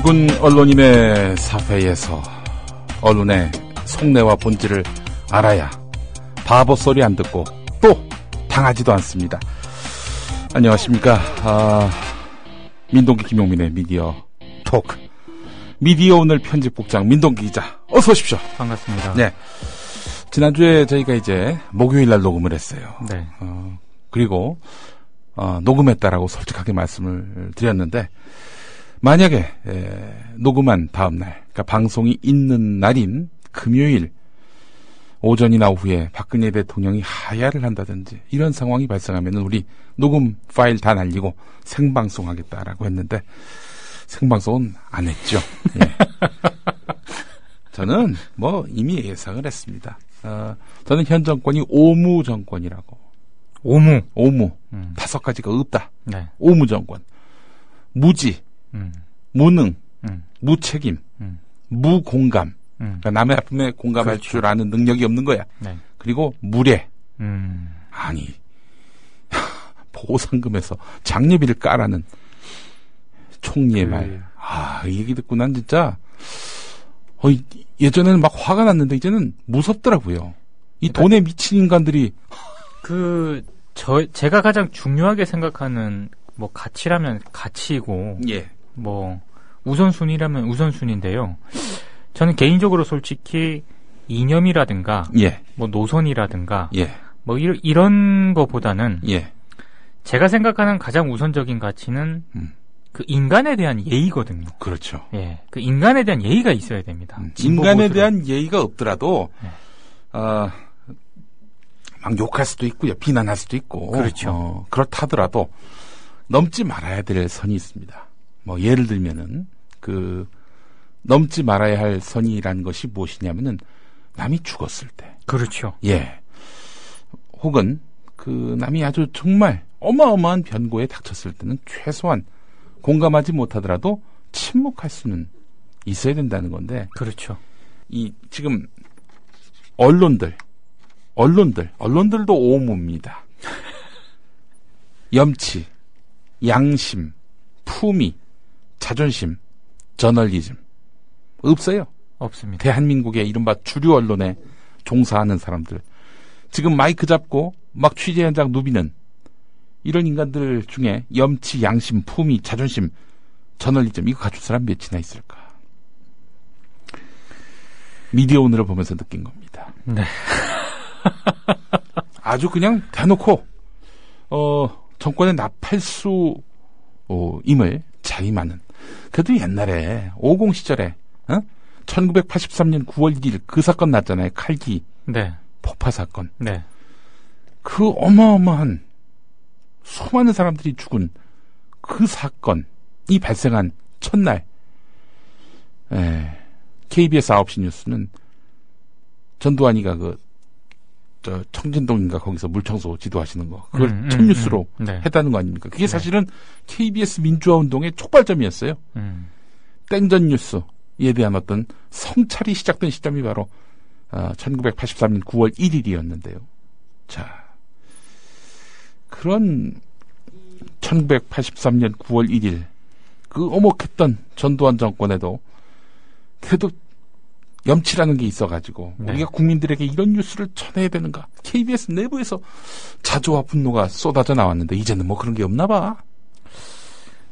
일군 언론인의 사회에서 언론의 속내와 본질을 알아야 바보 소리 안 듣고 또 당하지도 않습니다. 안녕하십니까. 민동기 김용민의 미디어 토크. 미디어 오늘 편집국장 민동기 기자, 어서 오십시오. 반갑습니다. 네. 지난주에 저희가 이제 목요일 날 녹음을 했어요. 네. 그리고 녹음했다라고 솔직하게 말씀을 드렸는데, 만약에 녹음한 다음 날, 그러니까 방송이 있는 날인 금요일 오전이나 오후에 박근혜 대통령이 하야를 한다든지 이런 상황이 발생하면 우리 녹음 파일 다 날리고 생방송하겠다라고 했는데 생방송은 안 했죠. 예. 저는 이미 예상을 했습니다. 저는 현 정권이 오무 정권이라고. 오무. 5가지가 없다. 네. 오무 정권. 무지, 무능, 무책임, 무공감. 그러니까 남의 아픔에 공감할 그렇죠. 줄 아는 능력이 없는 거야. 네. 그리고 무례. 아니, 보상금에서 장례비를 까라는 총리의 말. 이 얘기 듣고 난 진짜 예전에는 막 화가 났는데 이제는 무섭더라고요. 이 돈에 미친 인간들이. 제가 가장 중요하게 생각하는 가치라면 가치이고, 예. 우선순위라면 우선순위인데요. 저는 개인적으로 솔직히 이념이라든가, 예. 노선이라든가, 예. 이런 거보다는, 예. 제가 생각하는 가장 우선적인 가치는 그 인간에 대한 예의거든요. 그렇죠. 예. 그 인간에 대한 예의가 있어야 됩니다. 인간에 대한 예의가 없더라도, 네. 막 욕할 수도 있고요. 비난할 수도 있고. 그렇죠. 그렇다더라도 넘지 말아야 될 선이 있습니다. 예를 들면은, 넘지 말아야 할 선이라는 것이 무엇이냐면은, 남이 죽었을 때. 그렇죠. 예. 혹은, 남이 아주 정말 어마어마한 변고에 닥쳤을 때는 최소한 공감하지 못하더라도 침묵할 수는 있어야 된다는 건데. 그렇죠. 지금, 언론들도 오무입니다. 염치, 양심, 품위, 자존심, 저널리즘. 없어요. 없습니다. 대한민국의 이른바 주류 언론에 종사하는 사람들. 지금 마이크 잡고 막 취재 현장 누비는 이런 인간들 중에 염치, 양심, 품위, 자존심, 저널리즘 이거 갖춘 사람 몇이나 있을까? 미디어 오늘을 보면서 느낀 겁니다. 네. 아주 그냥 대놓고 정권의 나팔수임을 자임하는. 그래도 옛날에 50 시절에 1983년 9월 1일 그 사건 났잖아요. 칼기 네. 폭파 사건. 네. 그 어마어마한 수많은 사람들이 죽은 그 사건이 발생한 첫날 KBS 9시 뉴스는 전두환이가 청진동인가 거기서 물청소 지도하시는 거 그걸 첫 뉴스로 네. 했다는 거 아닙니까? 그게 사실은 KBS 민주화 운동의 촉발점이었어요. 땡전 뉴스에 대한 어떤 성찰이 시작된 시점이 바로 1983년 9월 1일이었는데요. 자, 그런 1983년 9월 1일 그 오목했던 전두환 정권에도 그래도 염치라는 게 있어가지고 네. 우리가 국민들에게 이런 뉴스를 전해야 되는가? KBS 내부에서 자조와 분노가 쏟아져 나왔는데 이제는 그런 게 없나 봐.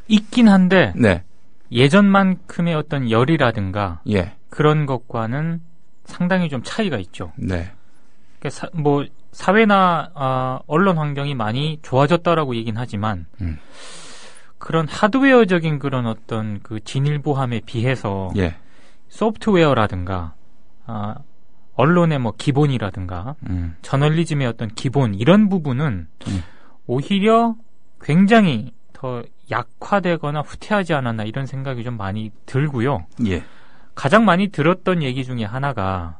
있긴 한데 네. 예전만큼의 어떤 열이라든가 예. 그런 것과는 상당히 좀 차이가 있죠. 네. 그러니까 사회나 언론 환경이 많이 좋아졌다라고 얘기는 하지만 그런 하드웨어적인 그런 어떤 진일보함에 비해서 예. 소프트웨어라든가 언론의 기본이라든가 저널리즘의 어떤 기본 이런 부분은 오히려 굉장히 더 약화되거나 후퇴하지 않았나 이런 생각이 좀 많이 들고요. 예. 가장 많이 들었던 얘기 중에 하나가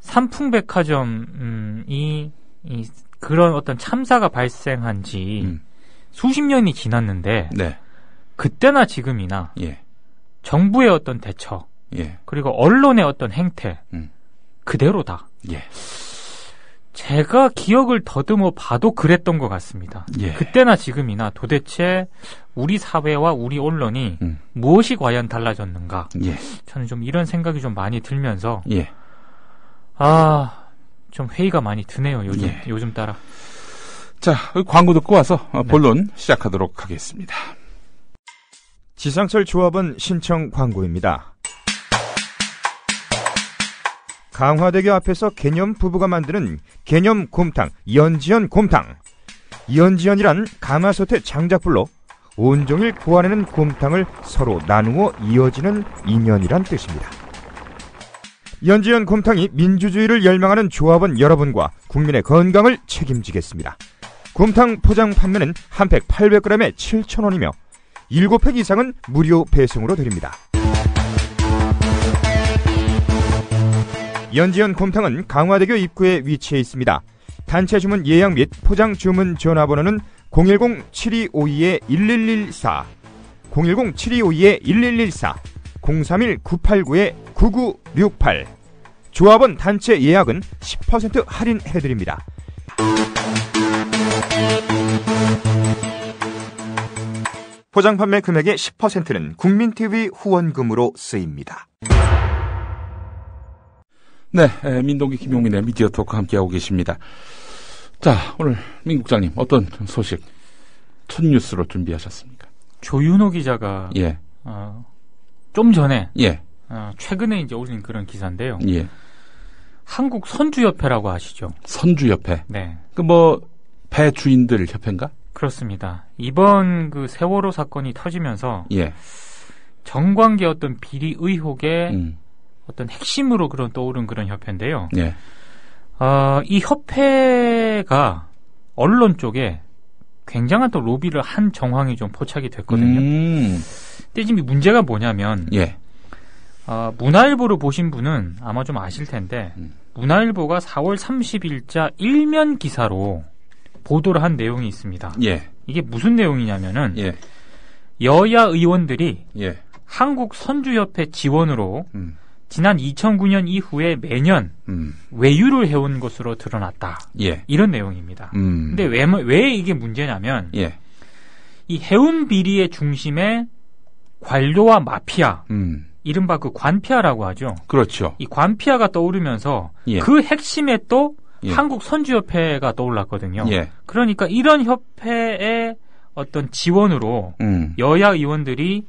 삼풍백화점이 그런 어떤 참사가 발생한 지 수십 년이 지났는데 네. 그때나 지금이나 예. 정부의 어떤 대처 그리고 언론의 어떤 행태 그대로다. 예. 제가 기억을 더듬어 봐도 그랬던 것 같습니다. 예. 그때나 지금이나 도대체 우리 사회와 우리 언론이 무엇이 과연 달라졌는가? 예. 저는 좀 이런 생각이 좀 많이 들면서 예. 좀 회의가 많이 드네요. 요즘 따라. 자, 광고 듣고 와서 본론 시작하도록 하겠습니다. 지상철 조합원 신청 광고입니다. 강화대교 앞에서 개념 부부가 만드는 개념 곰탕 연지연 곰탕. 연지연이란 가마솥의 장작불로 온종일 구워내는 곰탕을 서로 나누어 이어지는 인연이란 뜻입니다. 연지연 곰탕이 민주주의를 열망하는 조합원 여러분과 국민의 건강을 책임지겠습니다. 곰탕 포장 판매는 한 팩 800g에 7,000원이며 7팩 이상은 무료 배송으로 드립니다. 연지연 곰탕은 강화대교 입구에 위치해 있습니다. 단체 주문 예약 및 포장 주문 전화번호는 010-7252-1114, 010-7252-1114, 031-989-9968. 조합원 단체 예약은 10% 할인해드립니다. 포장 판매 금액의 10%는 국민TV 후원금으로 쓰입니다. 네, 민동기 김용민의 미디어 토크 함께하고 계십니다. 자, 오늘 민 국장님 어떤 소식 첫 뉴스로 준비하셨습니까? 조윤호 기자가 예. 좀 전에 예. 최근에 이제 올린 그런 기사인데요. 예. 한국 선주협회라고 아시죠? 선주협회. 네. 배 주인들 협회인가? 그렇습니다. 이번 그 세월호 사건이 터지면서 예. 정관계 어떤 비리 의혹의 어떤 핵심으로 떠오른 그런 협회인데요. 예. 이 협회가 언론 쪽에 굉장한 또 로비를 한 정황이 좀 포착이 됐거든요. 근데 지금 문제가 뭐냐면, 예. 문화일보를 보신 분은 아마 좀 아실 텐데, 문화일보가 4월 30일자 일면 기사로 보도를 한 내용이 있습니다. 예. 이게 무슨 내용이냐면은, 예. 여야 의원들이 예. 한국 선주협회 지원으로 지난 2009년 이후에 매년 외유를 해온 것으로 드러났다. 예. 이런 내용입니다. 근데 왜 이게 문제냐면, 예. 이 해운 비리의 중심에 관료와 마피아, 이른바 그 관피아라고 하죠. 그렇죠. 이 관피아가 떠오르면서 예. 그 핵심에 또 예. 한국 선주협회가 떠올랐거든요. 예. 그러니까 이런 협회의 어떤 지원으로 여야 의원들이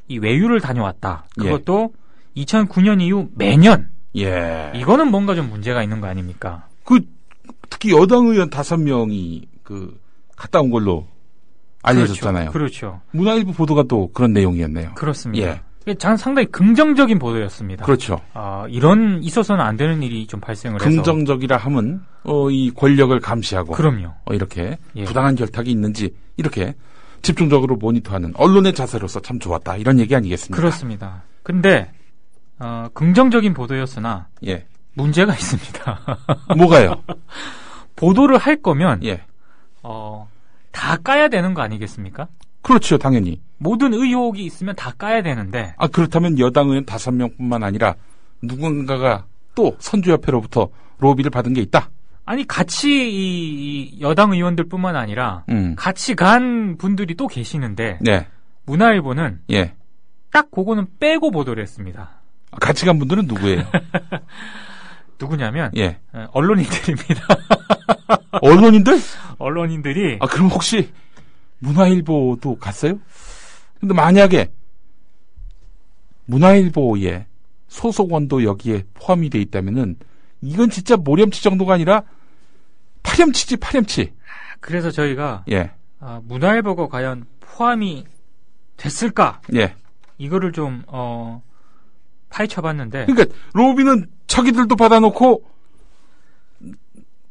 이 외유를 다녀왔다. 그것도 2009년 이후 매년. 예. 이거는 뭔가 좀 문제가 있는 거 아닙니까? 특히 여당 의원 5명이 갔다 온 걸로 알려졌잖아요. 그렇죠. 문화일보 보도가 또 그런 내용이었네요. 그렇습니다. 예. 상당히 긍정적인 보도였습니다. 그렇죠. 이런 있어서는 안 되는 일이 좀 발생을 해서. 긍정적이라 함은 이 권력을 감시하고 그럼요. 이렇게 부당한 결탁이 있는지 이렇게 집중적으로 모니터하는 언론의 자세로서 참 좋았다. 이런 얘기 아니겠습니까? 그렇습니다. 근데 긍정적인 보도였으나 예. 문제가 있습니다. 뭐가요? 보도를 할 거면 예. 다 까야 되는 거 아니겠습니까? 그렇죠, 당연히. 모든 의혹이 있으면 다 까야 되는데. 그렇다면 여당 의원 5명뿐만 아니라 누군가가 또 선주협회로부터 로비를 받은 게 있다? 아니, 같이 이 여당 의원들뿐만 아니라 같이 간 분들이 또 계시는데 네. 문화일보는 예. 딱 그거는 빼고 보도를 했습니다. 같이 간 분들은 누구예요? 누구냐면 예. 언론인들입니다. 언론인들? 언론인들이 그럼 혹시 문화일보도 갔어요? 근데 만약에 문화일보에 소속원도 여기에 포함이 돼 있다면은 이건 진짜 모렴치 정도가 아니라 파렴치지, 파렴치. 그래서 저희가 예. 문화일보가 과연 포함이 됐을까? 예. 이거를 좀 파헤쳐봤는데. 그러니까 로비는 자기들도 받아놓고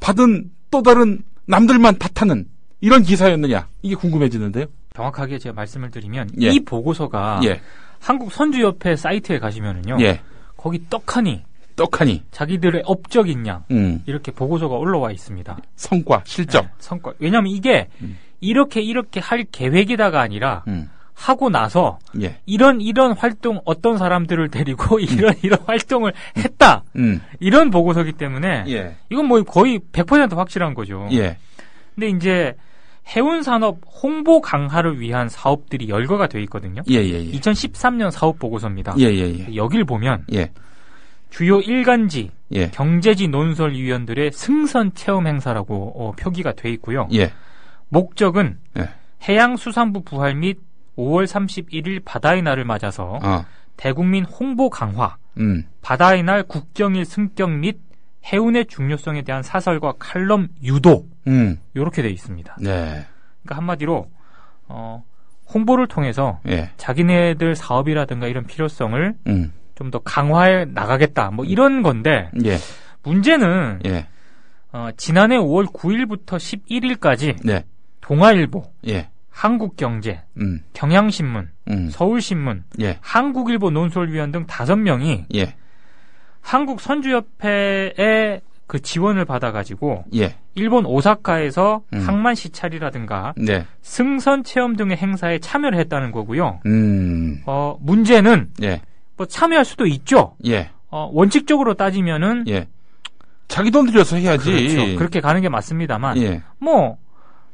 받은 또 다른 남들만 탓하는 이런 기사였느냐, 이게 궁금해지는데요. 정확하게 제가 말씀을 드리면 예. 이 보고서가 예. 한국 선주협회 사이트에 가시면은요. 예. 거기 떡하니 자기들의 업적인 양 이렇게 보고서가 올라와 있습니다. 성과, 실적. 네, 성과. 왜냐하면 이게 이렇게 할 계획이다가 아니라 하고 나서 예. 이런 활동 어떤 사람들을 데리고 이런 활동을 했다. 이런 보고서기 때문에 예. 이건 뭐 거의 100% 확실한 거죠. 예. 근데 이제 해운 산업 홍보 강화를 위한 사업들이 열거가 돼 있거든요. 예, 예, 예. 2013년 사업 보고서입니다. 예, 예, 예. 여길 보면 예. 주요 일간지, 예. 경제지 논설위원들의 승선 체험 행사라고 표기가 돼 있고요. 예. 목적은 예. 해양수산부 부활 및 5월 31일 바다의 날을 맞아서 대국민 홍보 강화, 바다의 날 국경일 승격 및 해운의 중요성에 대한 사설과 칼럼 유도 이렇게 돼 있습니다. 네. 그러니까 한마디로 홍보를 통해서 예. 자기네들 사업이라든가 이런 필요성을 좀 더 강화해 나가겠다. 뭐 이런 건데 예. 문제는 예. 지난해 5월 9일부터 11일까지 네. 동아일보, 예. 한국경제, 경향신문, 서울신문, 예. 한국일보 논설위원 등 5명이 예. 한국선주협회의 그 지원을 받아가지고 예. 일본 오사카에서 항만 시찰이라든가 네. 승선 체험 등의 행사에 참여를 했다는 거고요. 문제는 예. 뭐 참여할 수도 있죠. 예. 원칙적으로 따지면은 예. 자기 돈 들여서 해야지. 그렇죠. 그렇게 가는 게 맞습니다만 예. 뭐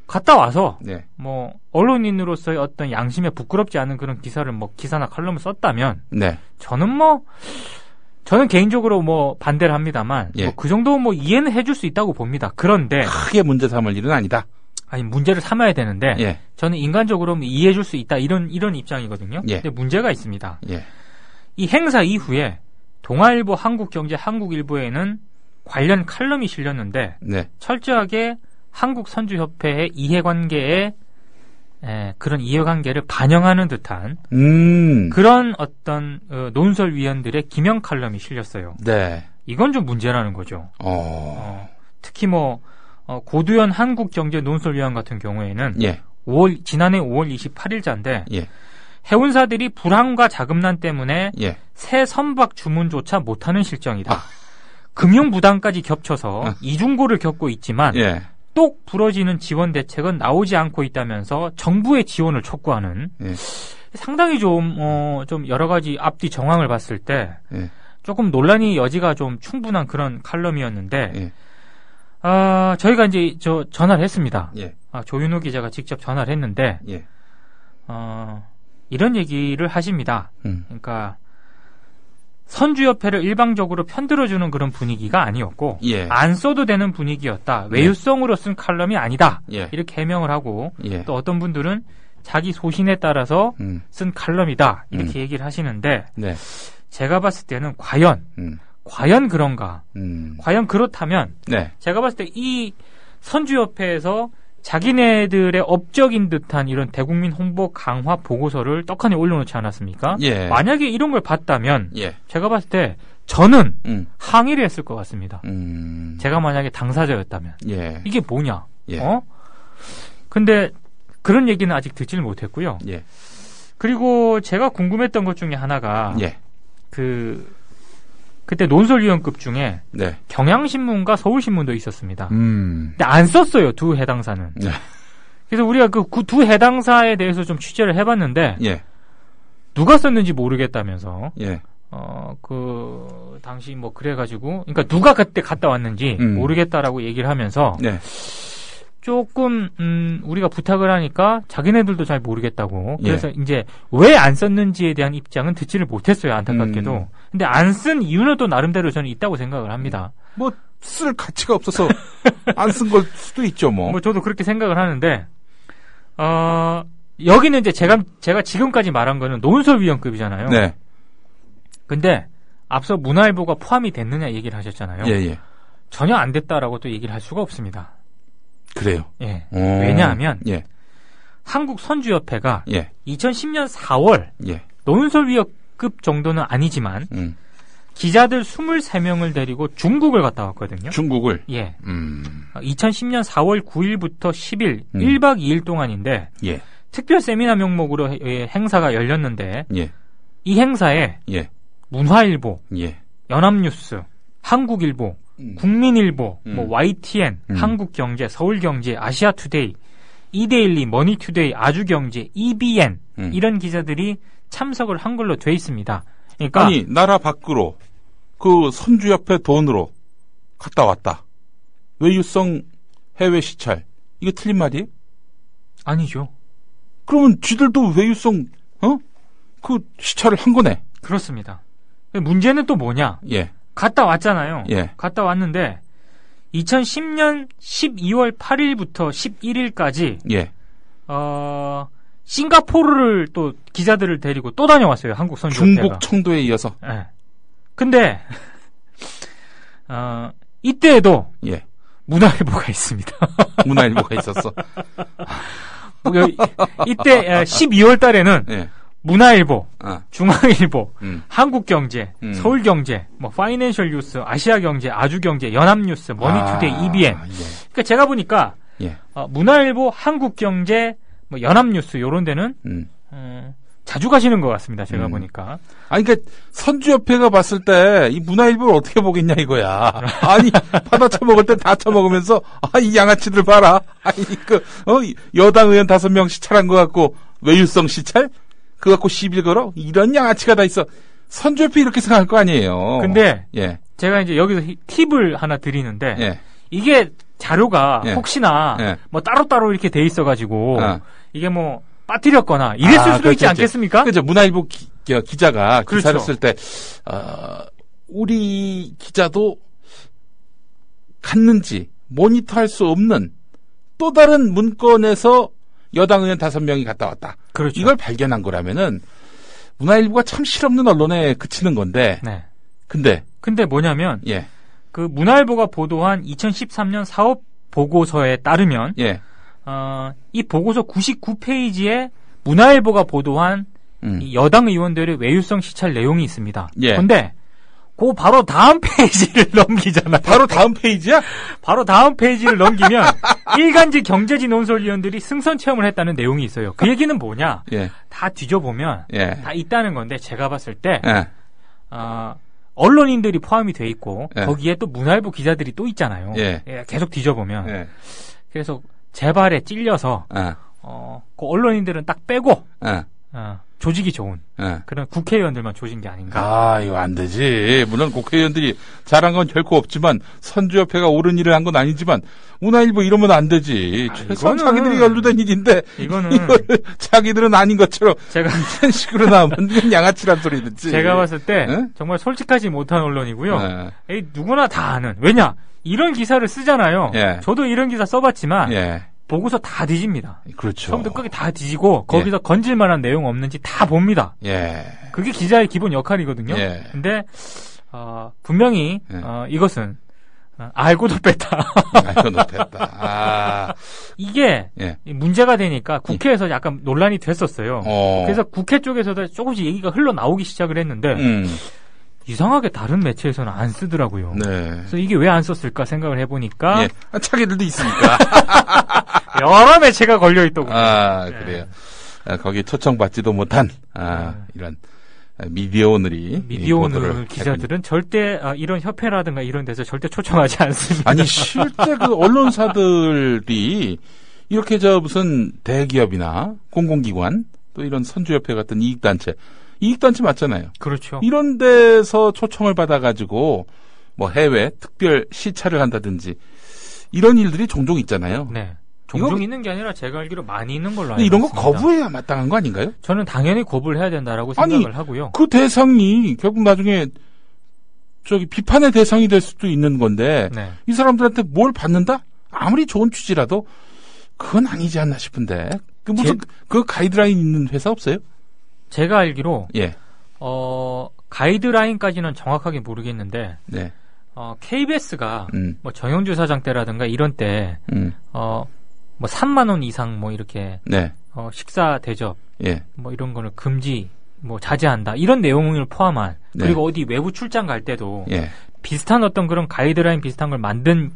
갔다 와서 네. 뭐 언론인으로서의 어떤 양심에 부끄럽지 않은 그런 기사를 뭐 기사나 칼럼을 썼다면 네. 저는 개인적으로 뭐 반대를 합니다만 예. 뭐 그 정도 뭐 이해는 해줄 수 있다고 봅니다. 그런데 크게 문제 삼을 일은 아니다. 아니 문제를 삼아야 되는데 예. 저는 인간적으로 이해해줄 수 있다 이런 입장이거든요. 예. 근데 문제가 있습니다. 예. 이 행사 이후에 동아일보, 한국경제, 한국일보에는 관련 칼럼이 실렸는데 네. 철저하게 한국선주협회의 이해관계에 그런 이해관계를 반영하는 듯한 그런 어떤 논설위원들의 기명 칼럼이 실렸어요. 네. 이건 좀 문제라는 거죠. 특히 뭐 고두현 한국경제 논설위원 같은 경우에는 예. 지난해 5월 28일자인데 예. 해운사들이 불황과 자금난 때문에 예. 새 선박 주문조차 못하는 실정이다. 금융 부담까지 겹쳐서 이중고를 겪고 있지만 예. 똑 부러지는 지원 대책은 나오지 않고 있다면서 정부의 지원을 촉구하는 예. 상당히 좀 여러 가지 앞뒤 정황을 봤을 때 예. 조금 논란이 여지가 좀 충분한 그런 칼럼이었는데 예. 저희가 이제 전화를 했습니다. 예. 조윤호 기자가 직접 전화를 했는데 예. 이런 얘기를 하십니다. 그러니까 선주협회를 일방적으로 편들어주는 그런 분위기가 아니었고 예. 안 써도 되는 분위기였다. 외유성으로 쓴 칼럼이 아니다. 예. 이렇게 해명을 하고 예. 또 어떤 분들은 자기 소신에 따라서 쓴 칼럼이다. 이렇게 얘기를 하시는데 네. 제가 봤을 때는 과연 그런가? 과연 그렇다면 네. 제가 봤을 때 이 선주협회에서 자기네들의 업적인 듯한 이런 대국민 홍보 강화 보고서를 떡하니 올려놓지 않았습니까? 예. 만약에 이런 걸 봤다면 예. 제가 봤을 때 저는 항의를 했을 것 같습니다. 제가 만약에 당사자였다면 예. 이게 뭐냐? 예. 근데 그런 얘기는 아직 듣지를 못했고요. 예. 그리고 제가 궁금했던 것 중에 하나가 예. 그때 논설위원급 중에 네. 경향신문과 서울신문도 있었습니다. 근데 안 썼어요, 두 해당사는. 네. 그래서 우리가 그 두 해당사에 대해서 좀 취재를 해봤는데, 예. 누가 썼는지 모르겠다면서, 예. 당시 뭐 그래가지고, 그러니까 누가 그때 갔다 왔는지 모르겠다라고 얘기를 하면서, 네. 조금, 우리가 부탁을 하니까 자기네들도 잘 모르겠다고. 그래서 예. 이제 왜 안 썼는지에 대한 입장은 듣지를 못했어요, 안타깝게도. 근데 안 쓴 이유는 또 나름대로 저는 있다고 생각을 합니다. 뭐, 쓸 가치가 없어서 안 쓴 걸 수도 있죠, 뭐. 뭐 저도 그렇게 생각을 하는데, 여기는 이제 제가 지금까지 말한 거는 논설위원급이잖아요. 네. 근데 앞서 문화일보가 포함이 됐느냐 얘기를 하셨잖아요. 예, 예. 전혀 안 됐다라고 또 얘기를 할 수가 없습니다. 그래요. 예. 왜냐하면 예. 한국선주협회가 예. 2010년 4월 예. 논설위원급 정도는 아니지만 기자들 23명을 데리고 중국을 갔다 왔거든요. 중국을? 예. 2010년 4월 9일부터 10일 1박 2일 동안인데 예. 특별 세미나 명목으로 행사가 열렸는데 예. 이 행사에 예. 문화일보, 예. 연합뉴스, 한국일보, 국민일보, 뭐 YTN, 한국경제, 한국경제, 서울경제, 아시아투데이 이데일리, 머니투데이, 아주경제, EBN 이런 기자들이 참석을 한 걸로 돼 있습니다. 그러니까 아니 나라 밖으로 그 선주협회 돈으로 갔다 왔다. 외유성 해외 시찰 이거 틀린 말이에요? 아니죠. 그러면 쥐들도 외유성 그 시찰을 한 거네. 그렇습니다. 문제는 또 뭐냐? 예. 갔다 왔잖아요. 예. 갔다 왔는데 2010년 12월 8일부터 11일까지 예. 싱가포르를 또 기자들을 데리고 또 다녀왔어요. 한국 선주협회가. 중국 청도에 이어서. 예. 근데 이때에도 예. 문화일보가 있습니다. 문화일보가 있었어. 이때 12월 달에는 예. 문화일보, 중앙일보, 한국경제, 서울경제, 뭐 파이낸셜 뉴스, 아시아경제, 아주경제, 연합뉴스, 머니투데이, EBN. 예. 그러니까 제가 보니까 예. 문화일보, 한국경제, 뭐 연합뉴스 요런 데는 자주 가시는 것 같습니다. 제가 보니까. 아니 그러니까 선주협회가 봤을 때 이 문화일보를 어떻게 보겠냐 이거야. 아니 받아 처먹을 때 다 처먹으면서 이 양아치들 봐라. 아니 여당 의원 5명 시찰한 거 갖고 외유성 시찰? 그거 갖고 시비를 걸어? 이런 양아치가 다 있어. 선주협회 이렇게 생각할 거 아니에요. 근데 예. 제가 이제 여기서 팁을 하나 드리는데 예. 이게 자료가 예. 혹시나 예. 뭐 따로따로 이렇게 돼 있어가지고 이게 뭐 빠뜨렸거나 이랬을 수도 있지 않겠습니까? 그죠. 문화일보 기자가 그렇죠. 기사를 쓸 때 우리 기자도 갔는지 모니터할 수 없는 또 다른 문건에서 여당 의원 5명이 갔다 왔다. 그렇죠. 이걸 발견한 거라면은 문화일보가 참 실없는 언론에 그치는 건데. 네. 근데 뭐냐면 예. 그 문화일보가 보도한 2013년 사업 보고서에 따르면 예. 이 보고서 99페이지에 문화일보가 보도한 이 여당 의원들의 외유성 시찰 내용이 있습니다. 예. 근데 그 바로 다음 페이지를 넘기잖아요. 바로 다음 페이지야? 바로 다음 페이지를 넘기면 일간지 경제지 논설위원들이 승선 체험을 했다는 내용이 있어요. 그 얘기는 뭐냐? 예. 다 뒤져보면 예. 다 있다는 건데 제가 봤을 때 예. 언론인들이 포함이 돼 있고 예. 거기에 또 문화일보 기자들이 또 있잖아요. 예. 계속 뒤져보면 예. 그래서 재발에 찔려서 그 언론인들은 딱 빼고 조직이 좋은 그런 국회의원들만 조진 게 아닌가. 이거 안 되지. 물론 국회의원들이 잘한 건 결코 없지만 선주협회가 옳은 일을 한 건 아니지만 문화일보 이러면 안 되지. 최소한 자기들이 연루된 일인데 이거는 자기들은 아닌 것처럼 제가 이런 식으로 나오면 이건 양아치란 소리 듣지. 제가 봤을 때 정말 솔직하지 못한 언론이고요. 누구나 다 아는. 왜냐? 이런 기사를 쓰잖아요. 예. 저도 이런 기사 써봤지만 예. 보고서 다 뒤집니다. 그렇죠. 처음부터 끝까지 다 뒤지고 거기서 건질 만한 내용 없는지 다 봅니다. 예. 그게 기자의 기본 역할이거든요. 예. 근데 분명히 이것은 알고도 뺐다. 알고도 뺐다. 이게 문제가 되니까 국회에서 약간 논란이 됐었어요. 그래서 국회 쪽에서도 조금씩 얘기가 흘러나오기 시작을 했는데 이상하게 다른 매체에서는 안 쓰더라고요. 네. 그래서 이게 왜 안 썼을까 생각을 해보니까 자기들도 있으니까 여러 매체가 걸려있더군요. 그래요. 거기 초청받지도 못한 이런 미디어 오늘이 오늘 기자들은 절대 이런 협회라든가 이런 데서 절대 초청하지 않습니다. 아니 실제 그 언론사들이 이렇게 무슨 대기업이나 공공기관 또 이런 선주협회 같은 이익단체 맞잖아요. 그렇죠. 이런 데서 초청을 받아가지고 뭐 해외 특별 시찰을 한다든지 이런 일들이 종종 있잖아요. 네. 종종 있는 게 아니라 제가 알기로 많이 있는 걸로 알고 있습니다. 이런 거 거부해야 마땅한 거 아닌가요? 저는 당연히 거부를 해야 된다라고 생각을 하고요. 그 대상이 결국 나중에 비판의 대상이 될 수도 있는 건데 이 사람들한테 뭘 받는다? 아무리 좋은 취지라도 그건 아니지 않나 싶은데 그 가이드라인 있는 회사 없어요? 제가 알기로 가이드라인까지는 정확하게 모르겠는데 KBS가 뭐 정영주 사장 때라든가 이런 때 뭐 3만 원 이상 뭐 이렇게 식사 대접 뭐 이런 거를 금지 뭐 자제한다 이런 내용을 포함한 그리고 어디 외부 출장 갈 때도 비슷한 어떤 그런 가이드라인 비슷한 걸 만든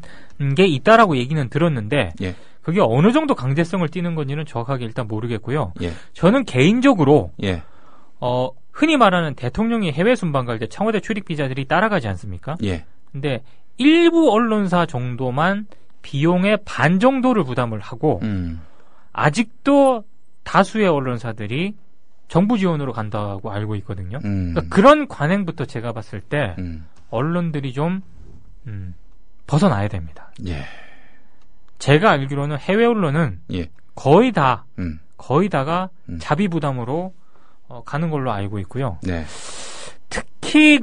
게 있다라고 얘기는 들었는데 그게 어느 정도 강제성을 띠는 건지는 정확하게 일단 모르겠고요. 저는 개인적으로 흔히 말하는 대통령이 해외 순방 갈 때 청와대 출입 기자들이 따라가지 않습니까? 근데 일부 언론사 정도만 비용의 반 정도를 부담을 하고 아직도 다수의 언론사들이 정부 지원으로 간다고 알고 있거든요. 그러니까 그런 관행부터 제가 봤을 때 언론들이 좀 벗어나야 됩니다. 예. 제가 알기로는 해외 언론은 예. 거의 다가 자비 부담으로 가는 걸로 알고 있고요. 네. 특히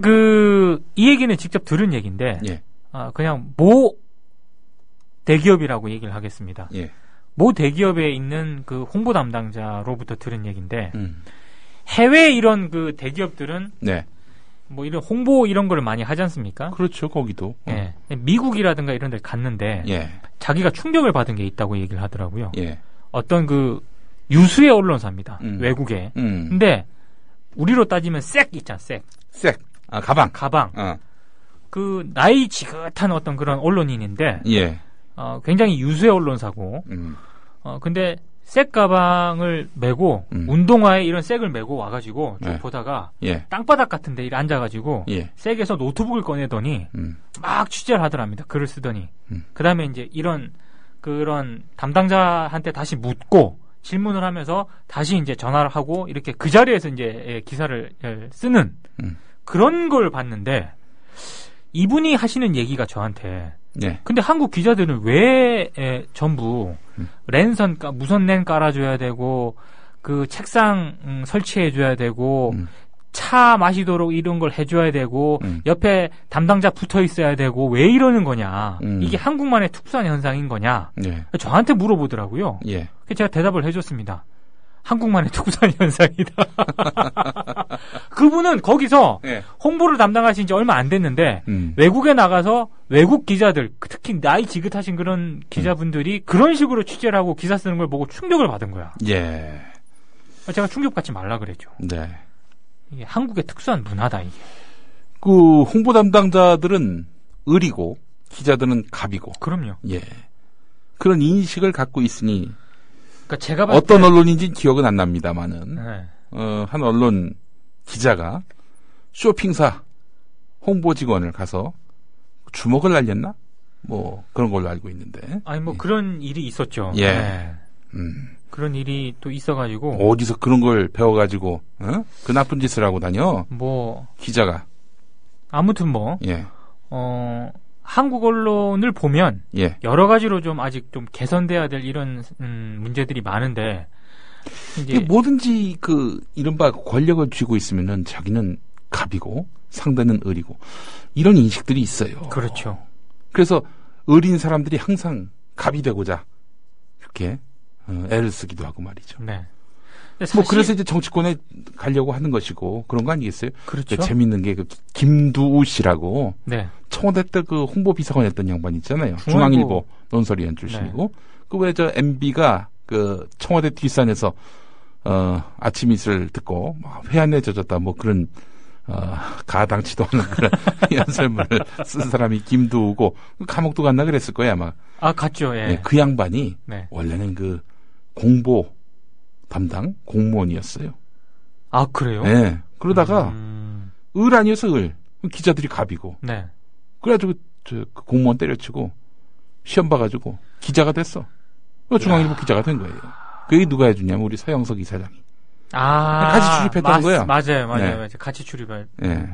이 얘기는 직접 들은 얘기인데 예. 그냥 모 대기업이라고 얘기를 하겠습니다. 예. 모 대기업에 있는 그 홍보 담당자로부터 들은 얘기인데 해외 이런 그 대기업들은 네. 뭐 이런 홍보 이런 걸 많이 하지 않습니까? 그렇죠. 거기도. 예. 미국이라든가 이런 데 갔는데 예. 자기가 충격을 받은 게 있다고 얘기를 하더라고요. 예. 어떤 그 유수의 언론사입니다. 외국에. 근데 우리로 따지면 색 있잖아. 색. 가방. 그 나이 지긋한 어떤 그런 언론인인데 예. 굉장히 유수의 언론사고. 근데 색 가방을 메고 운동화에 이런 색을 메고 와가지고 쭉 보다가 예. 땅바닥 같은 데 앉아가지고 예. 색에서 노트북을 꺼내더니 막 취재를 하더랍니다. 글을 쓰더니 그 다음에 이제 그런 담당자한테 다시 묻고 질문을 하면서 다시 이제 전화를 하고 이렇게 그 자리에서 이제 기사를 쓰는 그런 걸 봤는데 이분이 하시는 얘기가 저한테 네. 근데 한국 기자들은 왜 전부 무선랜 깔아줘야 되고 그 책상 설치해줘야 되고 차 마시도록 이런 걸 해줘야 되고 옆에 담당자 붙어 있어야 되고 왜 이러는 거냐 이게 한국만의 특수한 현상인 거냐 네. 저한테 물어보더라고요. 예. 그래서 제가 대답을 해줬습니다. 한국만의 특수한 현상이다. 그분은 거기서 예. 홍보를 담당하신 지 얼마 안 됐는데 외국에 나가서 외국 기자들 특히 나이 지긋하신 그런 기자분들이 그런 식으로 취재를 하고 기사 쓰는 걸 보고 충격을 받은 거야. 예. 제가 충격받지 말라 그랬죠. 네. 이게 한국의 특수한 문화다 이게. 그 홍보 담당자들은 을이고 기자들은 갑이고. 그럼요. 예. 그런 인식을 갖고 있으니 그러니까 제가 어떤 언론인지는 기억은 안 납니다만은 네. 한 언론 기자가 쇼핑사 홍보 직원을 가서 주먹을 날렸나? 뭐 그런 걸로 알고 있는데. 아니 뭐 그런 일이 있었죠. 예. 네. 그런 일이 또 있어가지고 어디서 그런 걸 배워가지고 그 나쁜 짓을 하고 다녀? 뭐 기자가. 아무튼 뭐 예. 한국 언론을 보면 예. 여러 가지로 좀 아직 좀 개선돼야 될 이런 문제들이 많은데 이제 뭐든지 그 이른바 권력을 쥐고 있으면은 자기는 갑이고 상대는 을이고 이런 인식들이 있어요. 그렇죠. 그래서 을인 사람들이 항상 갑이 되고자 이렇게 애를 쓰기도 하고 말이죠. 네. 뭐 그래서 이제 정치권에 가려고 하는 것이고 그런 거 아니겠어요? 그렇죠. 재밌는 게 그 김두우 씨라고 네. 청와대 때 그 홍보 비서관 했던 양반 있잖아요. 중앙일보 논설위원 출신이고 네. 그 왜 저 MB가 그 청와대 뒷산에서 아침 이슬 듣고 회한에 젖었다 뭐 그런 가당치도 않은 그런 연설문을 쓴 사람이 김두우고 감옥도 갔나 그랬을 거야 아마. 아 갔죠. 예. 네, 그 양반이 네. 원래는 그 공보 담당 공무원이었어요. 아 그래요? 네. 그러다가 을 아니어서 을 기자들이 갑이고. 네. 그래가지고 그 공무원 때려치고 시험 봐가지고 기자가 됐어. 중앙일보 기자가 된 거예요. 그게 누가 해주냐면 우리 서영석 이사장이. 같이 출입했던 거예요. 맞아요. 네. 같이 출입할. 네.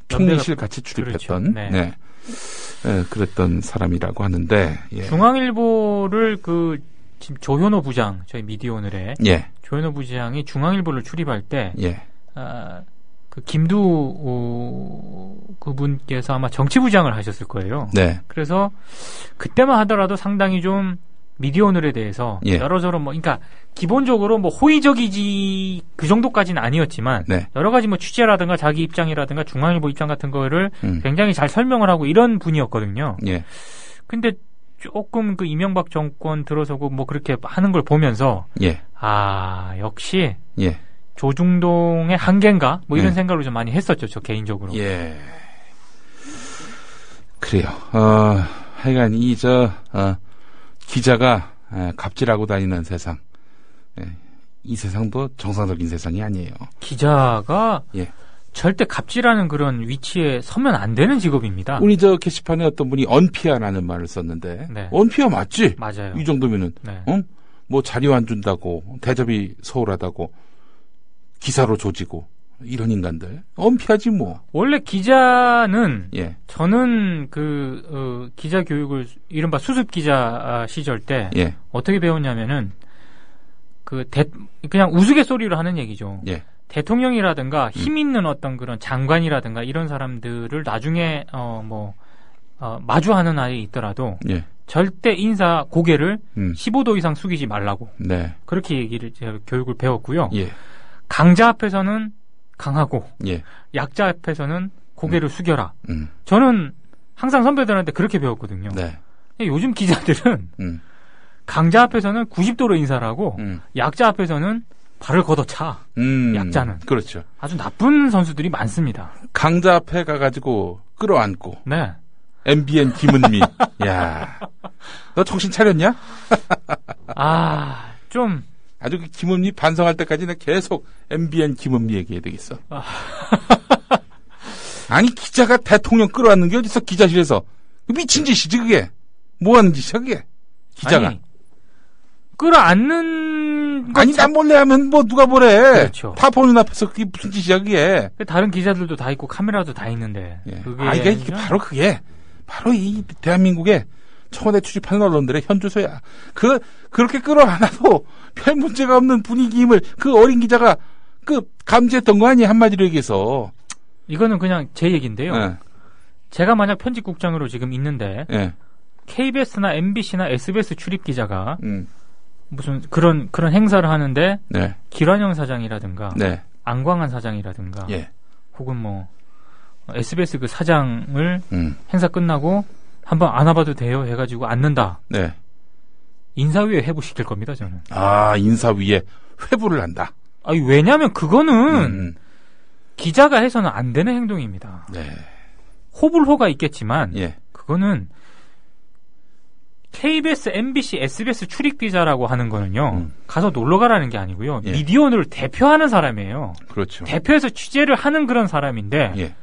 총리실 같이 출입했던. 그렇죠. 네. 네. 네. 그랬던 사람이라고 하는데. 예. 중앙일보를 지금 조현호 부장 저희 미디어오늘에 예. 조현호 부장이 중앙일보를 출입할 때. 예. 그 김두 그분께서 아마 정치부장을 하셨을 거예요. 네. 그래서 그때만 하더라도 상당히 좀 미디어오늘에 대해서 예. 여러저러 그러니까 기본적으로 뭐 호의적이지 그 정도까지는 아니었지만 네. 여러 가지 뭐 취재라든가 자기 입장이라든가 중앙일보 입장 같은 거를 굉장히 잘 설명을 하고 이런 분이었거든요. 예. 근데 조금 그 이명박 정권 들어서고 뭐 그렇게 하는 걸 보면서 예. 역시 예. 조중동의 한계인가? 뭐 이런 생각을 좀 많이 했었죠, 저 개인적으로. 예. 그래요. 하여간 기자가 갑질하고 다니는 세상. 이 세상도 정상적인 세상이 아니에요. 기자가 예. 절대 갑질하는 그런 위치에 서면 안 되는 직업입니다. 우리 저 게시판에 어떤 분이 언피아라는 말을 썼는데. 네. 언피아 맞지? 맞아요. 이 정도면은. 네. 뭐 자료 안 준다고 대접이 소홀하다고 기사로 조지고 이런 인간들 엄피하지 뭐. 원래 기자는 예. 저는 기자 교육을 이른바 수습 기자 시절 때 예. 어떻게 배웠냐면은 그냥 우스갯소리로 하는 얘기죠. 예. 대통령이라든가 힘 있는 어떤 그런 장관이라든가 이런 사람들을 나중에 마주하는 아이 있더라도 예. 절대 고개를 15도 이상 숙이지 말라고. 네. 그렇게 제가 교육을 배웠고요. 예. 강자 앞에서는 강하고 예. 약자 앞에서는 고개를 숙여라. 저는 항상 선배들한테 그렇게 배웠거든요. 네. 요즘 기자들은 강자 앞에서는 90도로 인사를 하고 약자 앞에서는 발을 걷어차. 약자는. 그렇죠. 아주 나쁜 선수들이 많습니다. 강자 앞에 가가지고 끌어안고. 네. MBN 김은미. 야, 너 정신 차렸냐? 좀. 아주 그 김은미 반성할 때까지 내가 계속 MBN 김은미 얘기해야 되겠어. 아니, 기자가 대통령 끌어안는 게 어딨어, 기자실에서. 미친 짓이지, 그게. 뭐 하는 짓이야, 그게. 기자가. 아니, 끌어안는 아니, 난 몰래 하면 뭐 누가 뭐래. 그렇죠. 다 보는 앞에서 그게 무슨 짓이야, 그게. 다른 기자들도 다 있고 카메라도 다 있는데. 예. 이게 바로 그게. 바로 이 대한민국의 청와대 출입하는 언론들의 현주소야. 그렇게 끌어안아도 별 문제가 없는 분위기임을 그 어린 기자가 감지했던 거 아니에요, 한마디로 얘기해서. 이거는 그냥 제 얘기인데요. 예. 제가 만약 편집국장으로 지금 있는데, 예. KBS나 MBC나 SBS 출입 기자가 무슨 그런 행사를 하는데, 네. 길환영 사장이라든가, 네. 안광한 사장이라든가, 예. 혹은 SBS 그 사장을 행사 끝나고 한번 안아봐도 돼요 해가지고 앉는다. 네. 인사위에 회부시킬 겁니다, 저는. 인사위에 회부를 한다. 왜냐면 그거는 기자가 해서는 안 되는 행동입니다. 네. 호불호가 있겠지만, 예. 그거는 KBS, MBC, SBS 출입 기자라고 하는 거는요, 가서 놀러 가라는 게 아니고요, 예. 미디어를 대표하는 사람이에요. 그렇죠. 대표해서 취재를 하는 그런 사람인데, 예.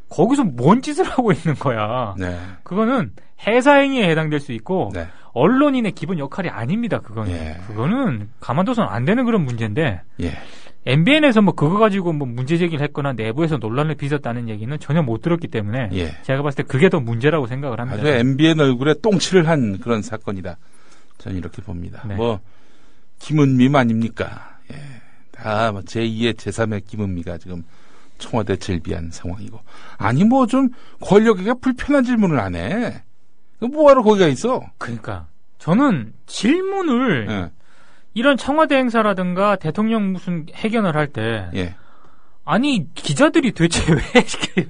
거기서 뭔 짓을 하고 있는 거야. 네. 그거는 해사행위에 해당될 수 있고, 네. 언론인의 기본 역할이 아닙니다, 그거는. 예. 그거는 가만둬서는 안 되는 그런 문제인데, 예. MBN에서 그거 가지고 문제 제기를 했거나 내부에서 논란을 빚었다는 얘기는 전혀 못 들었기 때문에, 예. 제가 봤을 때 그게 더 문제라고 생각을 합니다. 아주 MBN 얼굴에 똥칠을 한 그런 사건이다. 저는 이렇게 봅니다. 네. 김은미 아닙니까? 예. 다 제2의 제3의 김은미가 지금 청와대 질비한 상황이고. 아니, 좀 권력에게 불편한 질문을 안 해. 뭐하러 거기가 있어? 그러니까 저는 질문을 예. 이런 청와대 행사라든가 대통령 무슨 회견을 할 때, 예. 아니 기자들이 도대체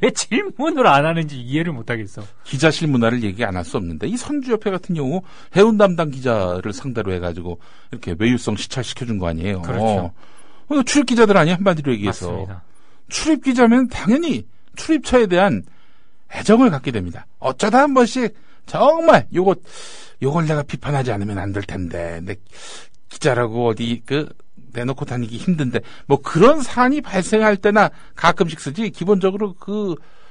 왜 질문을 안 하는지 이해를 못 하겠어. 기자실 문화를 얘기 안 할 수 없는데 이 선주협회 같은 경우 해운 담당 기자를 상대로 해가지고 이렇게 외유성 시찰시켜준 거 아니에요. 그렇죠. 출입 기자들 아니야, 한마디로 얘기해서. 맞습니다. 출입 기자면 당연히 출입처에 대한 애정을 갖게 됩니다. 어쩌다 한 번씩 정말 요걸 내가 비판하지 않으면 안 될 텐데, 내 기자라고 어디 내놓고 다니기 힘든데, 그런 사안이 발생할 때나 가끔씩 쓰지, 기본적으로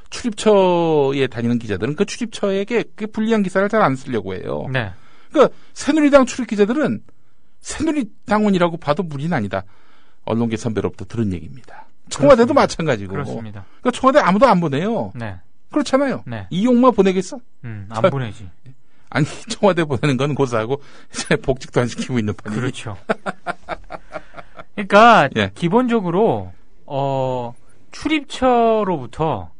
출입처에 다니는 기자들은 그 출입처에게 불리한 기사를 잘 안 쓰려고 해요. 네. 새누리당 출입 기자들은 새누리당원이라고 봐도 무리는 아니다. 언론계 선배로부터 들은 얘기입니다. 청와대도 그렇습니다. 마찬가지고. 그렇습니다. 청와대 아무도 안 보내요. 네. 그렇잖아요. 네. 이용만 보내겠어? 안 보내지. 아니, 청와대 보내는 건 고사하고 이제 복직도 안 시키고 있는 판이지. 그렇죠. 그러니까 예. 기본적으로 출입처로부터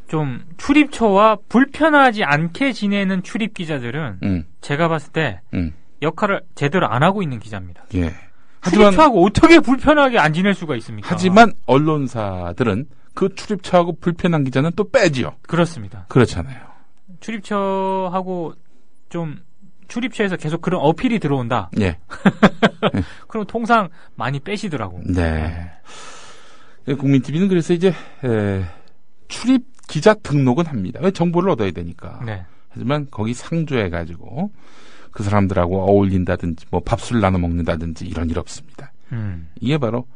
좀 출입처와 불편하지 않게 지내는 출입 기자들은 제가 봤을 때 역할을 제대로 안 하고 있는 기자입니다. 예. 출입처하고 어떻게 불편하게 안 지낼 수가 있습니까? 하지만 언론사들은 그 출입처하고 불편한 기자는 또 빼지요. 그렇습니다. 그렇잖아요. 출입처하고 좀 출입처에서 계속 그런 어필이 들어온다. 예. 그럼 통상 많이 빼시더라고. 네. 국민TV는 그래서 이제 출입 기자 등록은 합니다. 왜 정보를 얻어야 되니까. 네. 하지만 거기 상주해가지고 그 사람들하고 어울린다든지 밥술 나눠 먹는다든지 이런 일 없습니다. 이게 바로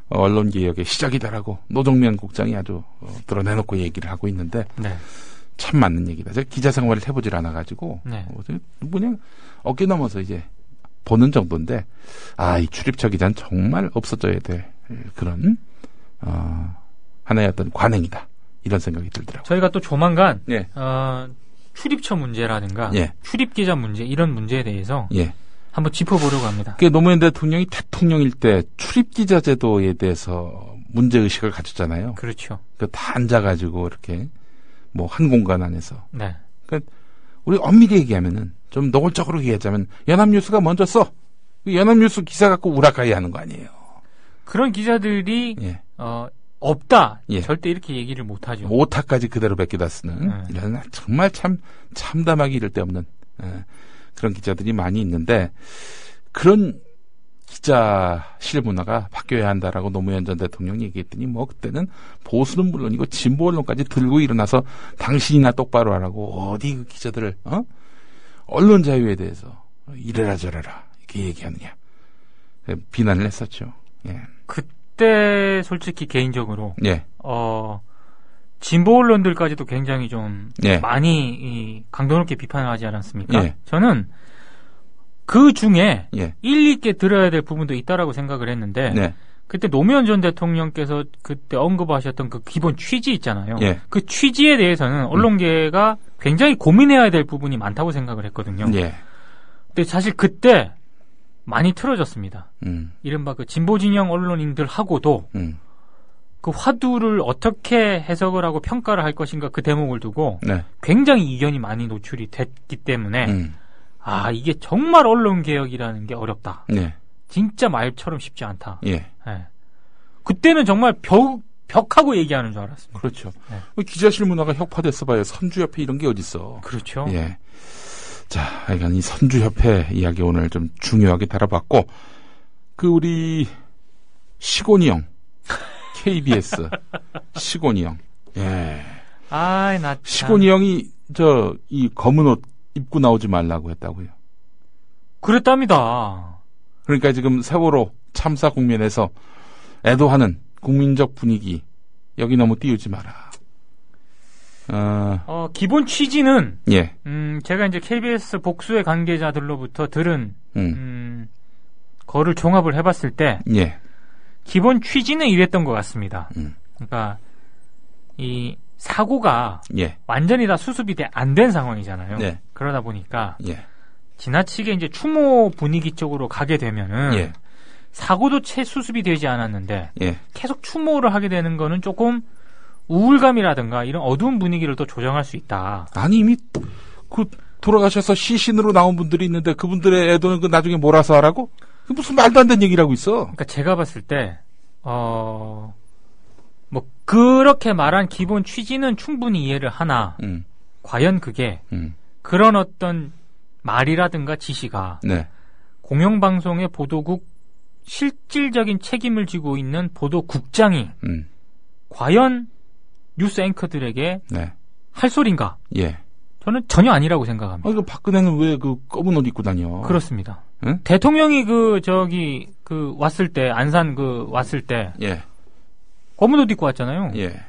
언론개혁의 시작이다라고 노정면 국장이 아주 드러내놓고 얘기를 하고 있는데 네. 참 맞는 얘기다. 제가 기자 생활을 해보질 않아가지고 네. 그냥 어깨 넘어서 이제 보는 정도인데, 이 출입처 기자는 정말 없어져야 될 그런, 하나의 어떤 관행이다. 이런 생각이 들더라고요. 저희가 또 조만간, 예. 출입처 문제라든가, 예. 출입기자 문제, 이런 문제에 대해서, 예. 한번 짚어보려고 합니다. 노무현 대통령이 대통령일 때 출입기자 제도에 대해서 문제의식을 가졌잖아요. 그렇죠. 다 앉아가지고, 이렇게, 한 공간 안에서. 네. 우리 엄밀히 얘기하면은, 좀 노골적으로 얘기하자면, 연합뉴스가 먼저 써. 연합뉴스 기사 갖고 우라카이 하는 거 아니에요. 그런 기자들이, 예. 없다. 예. 절대 이렇게 얘기를 못 하죠. 오타까지 그대로 베끼다 쓰는, 이런 정말 참담하기 이를 데 없는, 그런 기자들이 많이 있는데, 그런 기자실 문화가 바뀌어야 한다라고 노무현 전 대통령이 얘기했더니, 그때는 보수는 물론이고 진보 언론까지 들고 일어나서 당신이나 똑바로 하라고, 어디 그 기자들을, 언론 자유에 대해서 이래라 저래라 이렇게 얘기하느냐, 비난을 했었죠. 예. 그때 솔직히 개인적으로, 예. 진보 언론들까지도 굉장히 좀 예. 많이 강도 높게 비판을 하지 않았습니까? 예. 저는 그 중에 예. 일리 있게 들어야 될 부분도 있다라고 생각을 했는데, 네. 그때 노무현 전 대통령께서 그때 언급하셨던 그 기본 취지 있잖아요. 예. 그 취지에 대해서는 언론계가 굉장히 고민해야 될 부분이 많다고 생각을 했거든요. 예. 근데 사실 그때 많이 틀어졌습니다. 이른바 그 진보 진영 언론인들하고도 그 화두를 어떻게 해석을 하고 평가를 할 것인가, 그 대목을 두고 네. 굉장히 이견이 많이 노출이 됐기 때문에 이게 정말 언론개혁이라는 게 어렵다. 네. 진짜 말처럼 쉽지 않다. 예. 네. 그때는 정말 벽하고 얘기하는 줄 알았습니다. 그렇죠. 네. 기자실 문화가 혁파됐어 봐요. 선주협회 이런 게 어딨어. 그렇죠. 예. 자, 하여간 이 선주협회 이야기 오늘 좀 중요하게 다뤄봤고, 우리 시곤이 형. KBS. 시곤이 형. 예. 나 시곤이 형이, 이 검은 옷 입고 나오지 말라고 했다고요. 그랬답니다. 그러니까 지금 세월호 참사 국면에서 애도하는 국민적 분위기, 여기 너무 띄우지 마라. 기본 취지는, 예. 제가 이제 KBS 복수의 관계자들로부터 들은, 거를 종합을 해봤을 때, 예. 기본 취지는 이랬던 것 같습니다. 그러니까, 이 사고가, 예. 완전히 다 수습이 안 된 상황이잖아요. 네. 그러다 보니까, 예. 지나치게 이제 추모 분위기 쪽으로 가게 되면은, 예. 사고도 채 수습이 되지 않았는데, 예. 계속 추모를 하게 되는 거는 조금 우울감이라든가 이런 어두운 분위기를 또 조정할 수 있다. 아니, 이미 돌아가셔서 시신으로 나온 분들이 있는데 그분들의 애도는 나중에 몰아서 하라고? 무슨 말도 안 되는 얘기를 하고 있어. 그러니까 제가 봤을 때 그렇게 말한 기본 취지는 충분히 이해를 하나, 과연 그게 그런 어떤 말이라든가 지시가, 네, 공영방송의 보도국 실질적인 책임을 지고 있는 보도국장이 과연 뉴스 앵커들에게, 네, 할 소린가? 예. 저는 전혀 아니라고 생각합니다. 박근혜는 왜 검은 옷 입고 다녀? 그렇습니다. 응? 대통령이 왔을 때, 안산 왔을 때, 예. 검은 옷 입고 왔잖아요. 예.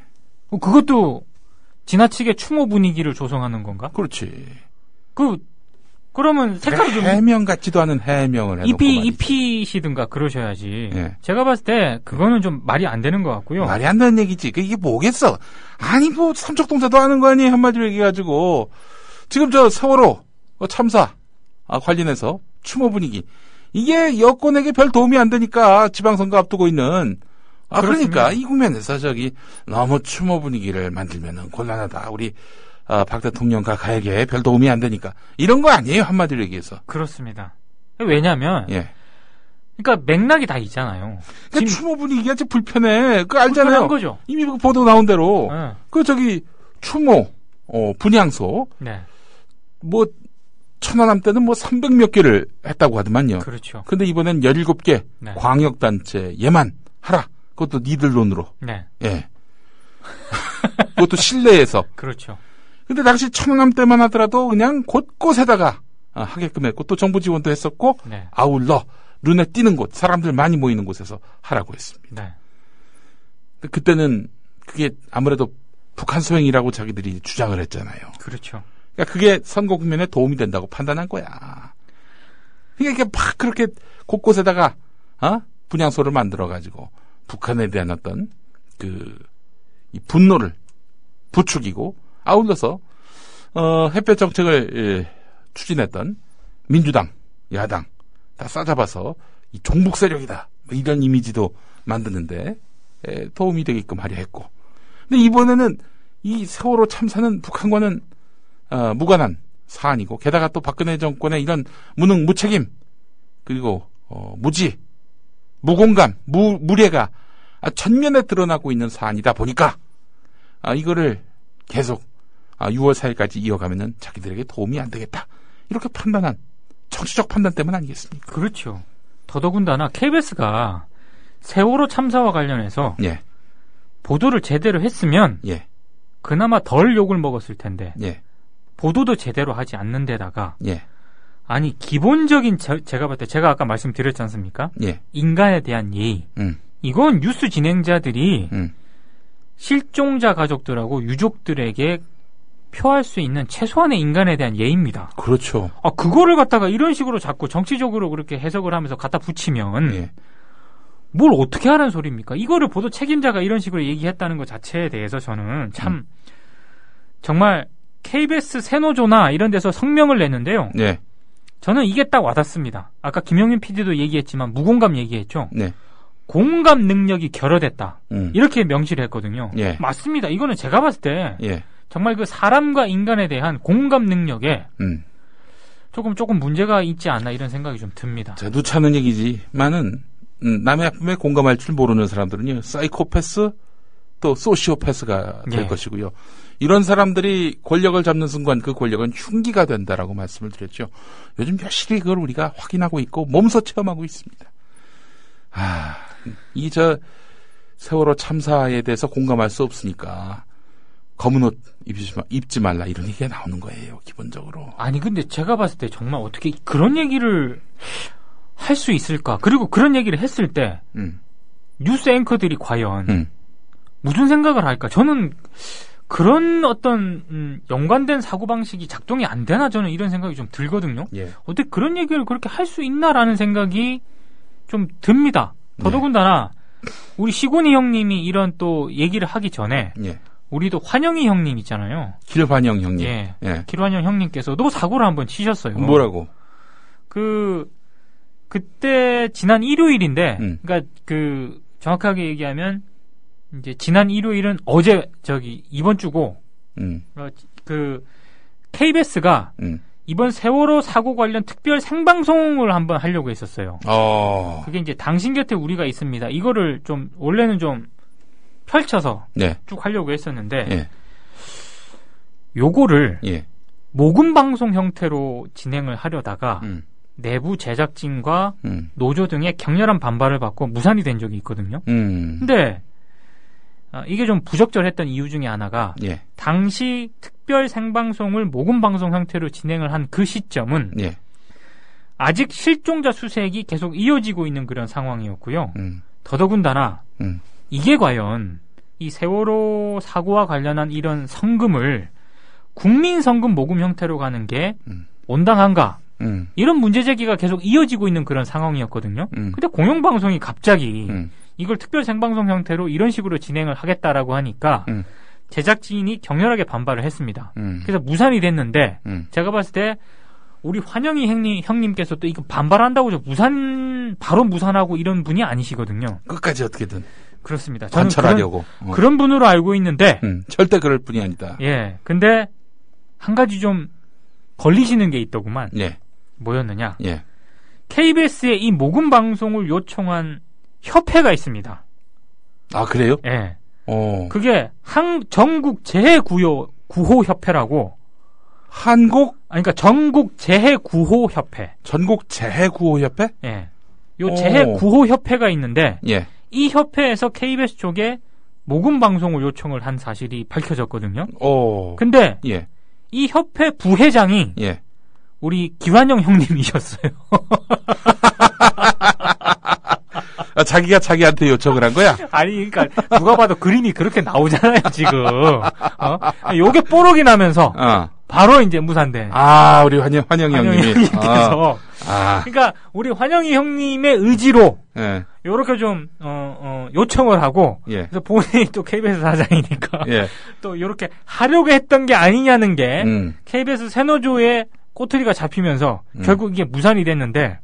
그것도 지나치게 추모 분위기를 조성하는 건가? 그렇지. 그러면 색깔이 좀 해명 같지도 않은 해명을 해놓고 입히시든가 그러셔야지. 예. 제가 봤을 때 그거는 좀 말이 안 되는 것 같고요. 말이 안 되는 얘기지. 이게 뭐겠어? 아니 삼척동자도 하는 거 아니에요? 한마디로 얘기해가지고 지금 세월호 참사 관련해서 추모 분위기, 이게 여권에게 별 도움이 안 되니까 지방선거 앞두고 있는. 그러니까 이 국면에서 너무 추모 분위기를 만들면은 곤란하다. 우리 박 대통령과 가에게 별 도움이 안 되니까. 이런 거 아니에요, 한마디로 얘기해서. 그렇습니다. 왜냐면, 예. 그러니까 맥락이 다 있잖아요. 그러니까 추모 분위기가 좀 불편해. 알잖아요. 불편한 거죠. 이미 보도 나온 대로. 추모, 분향소. 네. 천안함 때는 300몇 개를 했다고 하더만요. 그렇죠. 근데 이번엔 17개 네. 광역단체에만 하라. 그것도 니들 돈으로. 네. 예. 그것도 실내에서. 그렇죠. 근데 당시 천안함 때만 하더라도 그냥 곳곳에다가 하게끔 했고, 또 정부 지원도 했었고, 네. 아울러 눈에 띄는 곳, 사람들 많이 모이는 곳에서 하라고 했습니다. 네. 그때는 그게 아무래도 북한 소행이라고 자기들이 주장을 했잖아요. 그렇죠. 그러니까 그게 선거 국면에 도움이 된다고 판단한 거야. 그러니까 막 그렇게 곳곳에다가 분향소를 만들어가지고 북한에 대한 어떤 이 분노를 부추기고 아울러서 햇볕 정책을 추진했던 민주당, 야당 다 싸잡아서 이 종북 세력이다 뭐 이런 이미지도 만드는데 도움이 되게끔 하려 했고, 근데 이번에는 이 세월호 참사는 북한과는 무관한 사안이고, 게다가 또 박근혜 정권의 이런 무능, 무책임, 그리고 무지, 무공감, 무례가 전면에 드러나고 있는 사안이다 보니까 이거를 계속 6월 4일까지 이어가면은 자기들에게 도움이 안 되겠다, 이렇게 판단한 정치적 판단 때문 아니겠습니까? 그렇죠. 더더군다나 KBS가 세월호 참사와 관련해서 예. 보도를 제대로 했으면 예. 그나마 덜 욕을 먹었을 텐데 예. 보도도 제대로 하지 않는 데다가 예. 아니 기본적인 제가 봤을 때 제가 아까 말씀드렸지 않습니까? 예. 인간에 대한 예의. 이건 뉴스 진행자들이 실종자 가족들하고 유족들에게 표할 수 있는 최소한의 인간에 대한 예의입니다. 그렇죠. 그거를 갖다가 이런 식으로 자꾸 정치적으로 그렇게 해석을 하면서 갖다 붙이면 예. 뭘 어떻게 하라는 소리입니까? 이거를 보도 책임자가 이런 식으로 얘기했다는 것 자체에 대해서 저는 참 정말 KBS 세노조나 이런 데서 성명을 냈는데요. 네. 저는 이게 딱 와닿습니다. 아까 김영민 PD도 얘기했지만 무공감 얘기했죠. 네. 공감 능력이 결여됐다. 이렇게 명시를 했거든요. 예. 맞습니다. 이거는 제가 봤을 때 예. 정말 그 사람과 인간에 대한 공감 능력에 조금 문제가 있지 않나 이런 생각이 좀 듭니다. 자, 누차는 얘기지만은 남의 아픔에 공감할 줄 모르는 사람들은요, 사이코패스 또 소시오패스가 될 예. 것이고요. 이런 사람들이 권력을 잡는 순간 그 권력은 흉기가 된다라고 말씀을 드렸죠. 요즘 여실히 그걸 우리가 확인하고 있고 몸소 체험하고 있습니다. 세월호 참사에 대해서 공감할 수 없으니까 검은 옷 입지 말라 이런 얘기가 나오는 거예요, 기본적으로. 아니 근데 제가 봤을 때 정말 어떻게 그런 얘기를 할 수 있을까? 그리고 그런 얘기를 했을 때 뉴스 앵커들이 과연 무슨 생각을 할까? 저는 그런 어떤 연관된 사고방식이 작동이 안 되나, 저는 이런 생각이 좀 들거든요. 예. 어떻게 그런 얘기를 그렇게 할 수 있나라는 생각이 좀 듭니다. 더더군다나 우리 시곤이 형님이 이런 또 얘기를 하기 전에 예. 우리도 환영이 형님 있잖아요. 길환영 형님. 예. 예. 길환영 형님께서도 사고를 한번 치셨어요. 뭐라고? 그때 지난 일요일인데, 그러니까 정확하게 얘기하면 이제 지난 일요일은 어제 이번 주고, KBS가 이번 세월호 사고 관련 특별 생방송을 한번 하려고 했었어요. 그게 이제 당신 곁에 우리가 있습니다. 이거를 좀 원래는 좀 펼쳐서 네. 쭉 하려고 했었는데, 예. 요거를 예. 모금 방송 형태로 진행을 하려다가 내부 제작진과 노조 등의 격렬한 반발을 받고 무산이 된 적이 있거든요. 근데 이게 좀 부적절했던 이유 중에 하나가, 예. 당시 특별 생방송을 모금 방송 형태로 진행을 한 그 시점은 예. 아직 실종자 수색이 계속 이어지고 있는 그런 상황이었고요. 더더군다나 이게 과연 이 세월호 사고와 관련한 이런 성금을 국민 성금 모금 형태로 가는 게 온당한가? 이런 문제 제기가 계속 이어지고 있는 그런 상황이었거든요. 근데 공영방송이 갑자기 이걸 특별 생방송 형태로 이런 식으로 진행을 하겠다라고 하니까 제작진이 격렬하게 반발을 했습니다. 그래서 무산이 됐는데, 제가 봤을 때 우리 환영이 형님께서 또 이거 반발한다고 바로 무산하고 이런 분이 아니시거든요. 끝까지 어떻게든. 그렇습니다. 관철하려고. 그런 분으로 알고 있는데, 절대 그럴 분이 아니다. 예. 근데 한 가지 좀 걸리시는 게 있더구만. 예. 뭐였느냐? 예. KBS의 이 모금 방송을 요청한 협회가 있습니다. 아, 그래요? 예. 그게 전국 재해구호 협회라고. 그러니까 전국 재해구호 협회. 전국 재해구호 협회? 예. 요 재해구호 협회가 있는데, 예. 이 협회에서 KBS 쪽에 모금 방송을 요청을 한 사실이 밝혀졌거든요. 근데 예. 이 협회 부회장이 예. 우리 기환영 형님이셨어요. 자기가 자기한테 요청을 한 거야? 아니, 그러니까 누가 봐도 그림이 그렇게 나오잖아요, 지금. 요게 뽀록이 나면서 바로 이제 무산된. 우리 환영이 형님께서. 그러니까 우리 환영이 형님의 의지로 요렇게 좀 요청을 하고 그래서 본인이 또 KBS 사장이니까 또 요렇게 하려고 했던 게 아니냐는 게 KBS 새노조의 꼬투리가 잡히면서 결국 이게 무산이 됐는데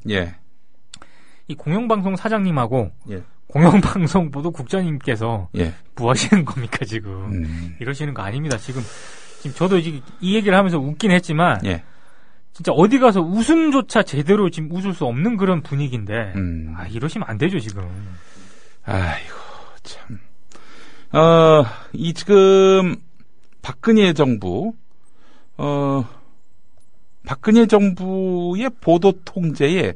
이 공영방송 사장님하고 공영방송부도 국장님께서 뭐 하시는 겁니까 지금? 이러시는 거 아닙니다. 지금 저도 이 얘기를 하면서 웃긴 했지만 진짜 어디 가서 웃음조차 제대로 지금 웃을 수 없는 그런 분위기인데 이러시면 안 되죠 지금. 아이고 참. 이 지금 박근혜 정부 박근혜 정부의 보도 통제에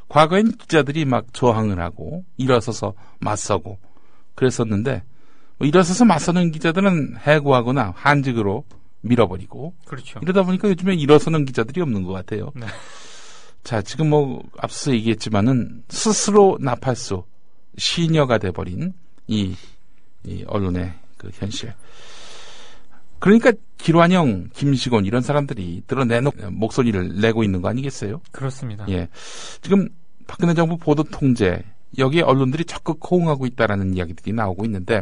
과거엔 기자들이 막 저항을 하고 일어서서 맞서고 그랬었는데 일어서서 맞서는 기자들은 해고하거나 한직으로 밀어버리고 그렇죠. 이러다 보니까 요즘에 일어서는 기자들이 없는 것 같아요. 네. 자, 지금 앞서 얘기했지만은 스스로 나팔수 시녀가 돼버린 이 언론의 그 현실. 그러니까 길환영, 김시곤 이런 사람들이 목소리를 내고 있는 거 아니겠어요? 그렇습니다. 지금 박근혜 정부 보도 통제 여기에 언론들이 적극 호응하고 있다라는 이야기들이 나오고 있는데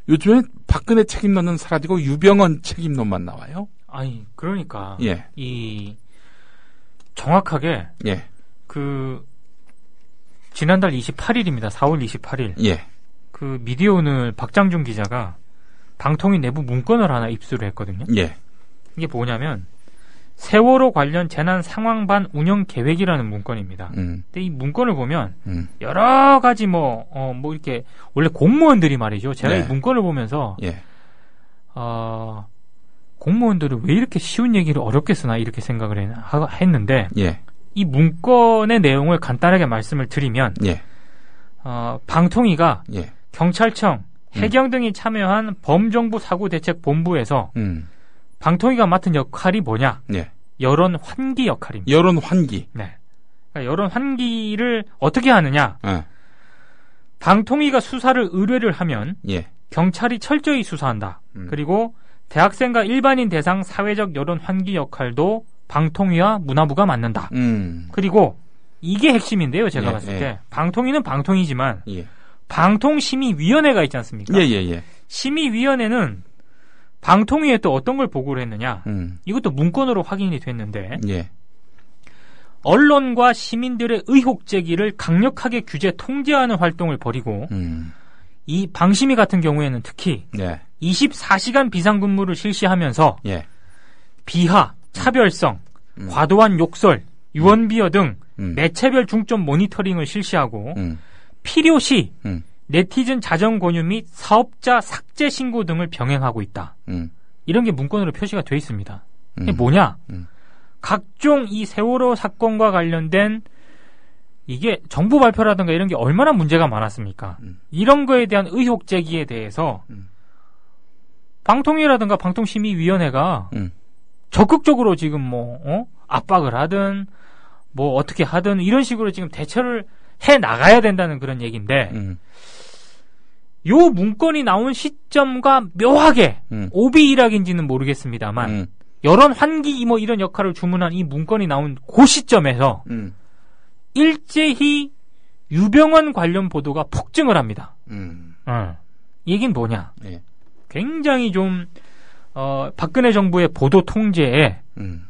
요즘에 박근혜 책임론은 사라지고 유병헌 책임론만 나와요. 아니 그러니까 이 정확하게 그 지난달 28일입니다. 4월 28일. 그 미디어오늘 박장준 기자가 방통위 내부 문건을 하나 입수를 했거든요. 이게 뭐냐면 세월호 관련 재난 상황반 운영 계획이라는 문건입니다. 근데 이 문건을 보면 여러 가지 뭐 이렇게 원래 공무원들이 말이죠. 제가 이 문건을 보면서 공무원들은 왜 이렇게 쉬운 얘기를 어렵게 쓰나 이렇게 생각을 했는데 이 문건의 내용을 간단하게 말씀을 드리면 방통위가 경찰청, 해경 등이 참여한 범정부 사고대책본부에서 방통위가 맡은 역할이 뭐냐? 여론 환기 역할입니다. 여론 환기. 그러니까 여론 환기를 어떻게 하느냐? 방통위가 수사를 의뢰를 하면 경찰이 철저히 수사한다. 그리고 대학생과 일반인 대상 사회적 여론 환기 역할도 방통위와 문화부가 맡는다. 그리고 이게 핵심인데요. 제가 봤을 때 방통위는 방통위지만 방통심의위원회가 있지 않습니까? 심의위원회는 방통위에 또 어떤 걸 보고를 했느냐? 이것도 문건으로 확인이 됐는데 언론과 시민들의 의혹 제기를 강력하게 규제 통제하는 활동을 벌이고 이 방심위 같은 경우에는 특히 24시간 비상근무를 실시하면서 비하, 차별성, 과도한 욕설, 유언비어 등 매체별 중점 모니터링을 실시하고 필요시 네티즌 자정 권유 및 사업자 삭제 신고 등을 병행하고 있다. 이런 게 문건으로 표시가 되어 있습니다. 이게 뭐냐? 각종 이 세월호 사건과 관련된 이게 정부 발표라든가 이런 게 얼마나 문제가 많았습니까? 이런 거에 대한 의혹 제기에 대해서 방통위라든가 방통심의위원회가 적극적으로 지금 압박을 하든 뭐 어떻게 하든 이런 식으로 지금 대처를 해 나가야 된다는 그런 얘기인데 요 문건이 나온 시점과 묘하게 오비일학인지는 모르겠습니다만 여론 환기 뭐 이런 역할을 주문한 이 문건이 나온 그 시점에서 일제히 유병헌 관련 보도가 폭증을 합니다. 얘긴 뭐냐? 굉장히 좀 박근혜 정부의 보도 통제에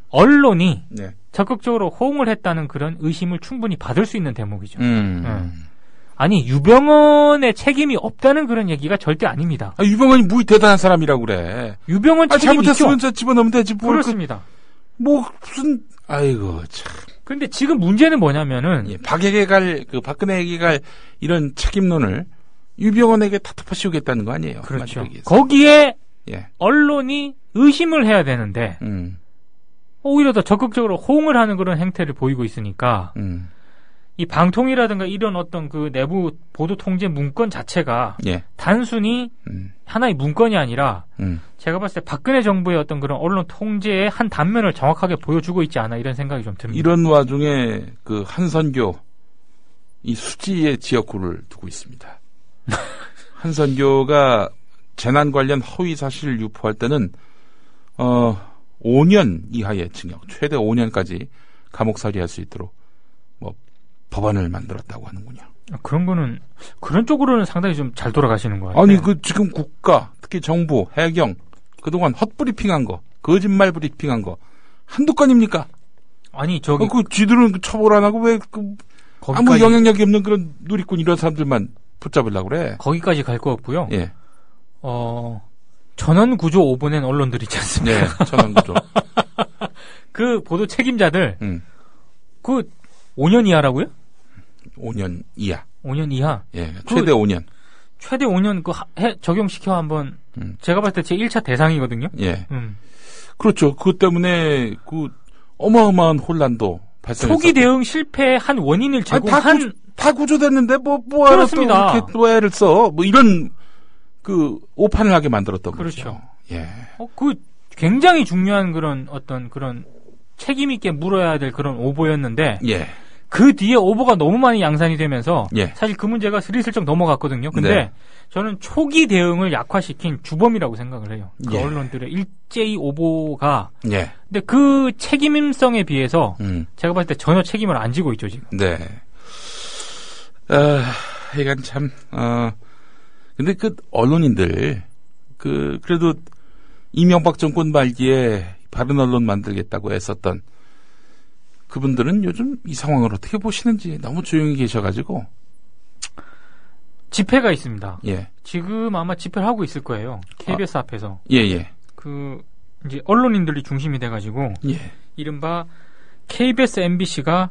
언론이 적극적으로 호응을 했다는 그런 의심을 충분히 받을 수 있는 대목이죠. 아니 유병헌의 책임이 없다는 그런 얘기가 절대 아닙니다. 유병헌이 뭐 대단한 사람이라고 그래. 유병헌 책임이 있죠. 잘못했으면 집어넣으면 되지. 그렇습니다. 무슨 아이고 참. 근데 지금 문제는 뭐냐면은 박근혜에게 갈 이런 책임론을 유병헌에게 다 덮어씌우겠다는 거 아니에요. 그렇죠. 거기에 언론이 의심을 해야 되는데 오히려 더 적극적으로 호응을 하는 그런 행태를 보이고 있으니까 이 방통위라든가 이런 어떤 그 내부 보도 통제 문건 자체가 단순히 하나의 문건이 아니라 제가 봤을 때 박근혜 정부의 어떤 그런 언론 통제의 한 단면을 정확하게 보여주고 있지 않아 이런 생각이 좀 듭니다. 이런 와중에 그 한선교 이 수지의 지역구를 두고 있습니다. 한선교가 재난 관련 허위 사실을 유포할 때는 5년 이하의 징역, 최대 5년까지 감옥살이할 수 있도록 뭐 법안을 만들었다고 하는군요. 그런 거는 그런 쪽으로는 상당히 좀 잘 돌아가시는 거 같아요. 아니 지금 국가, 특히 정부, 해경 그동안 헛브리핑한 거, 거짓말 브리핑한 거 한두 건입니까? 아니 저기 쥐들은 처벌 안 하고 왜 아무 영향력이 없는 그런 누리꾼 이런 사람들만 붙잡으려고 그래? 거기까지 갈 거 없고요. 예. 전원구조 오보낸 언론들 있지 않습니까? 네, 전원구조. 그 보도 책임자들, 그 5년 이하라고요? 5년 이하. 5년 이하? 예, 최대 5년. 최대 5년 적용시켜 한번, 제가 봤을 때 제 1차 대상이거든요? 예. 그렇죠. 그것 때문에 어마어마한 혼란도 발생했었고. 초기 대응 실패한 원인을 제공한. 다 구조됐는데 뭐하러 또 이렇게 또 애를 써? 뭐 이런 오판을 하게 만들었던 거죠. 그렇죠. 예. 굉장히 중요한 그런 어떤 그런 책임 있게 물어야 될 그런 오보였는데. 예. 그 뒤에 오보가 너무 많이 양산이 되면서. 예. 사실 그 문제가 스리슬쩍 넘어갔거든요. 근데 네. 저는 초기 대응을 약화시킨 주범이라고 생각을 해요. 그 예. 언론들의 일제히 오보가. 예. 근데 그 책임성에 비해서. 제가 봤을 때 전혀 책임을 안 지고 있죠, 지금. 네. 이건 참, 근데 언론인들, 그래도 이명박 정권 말기에 바른 언론 만들겠다고 애썼던 그분들은 요즘 이 상황을 어떻게 보시는지 너무 조용히 계셔가지고. 집회가 있습니다. 예. 지금 아마 집회를 하고 있을 거예요. KBS 앞에서. 예, 예. 이제 언론인들이 중심이 돼가지고. 예. 이른바 KBS, MBC가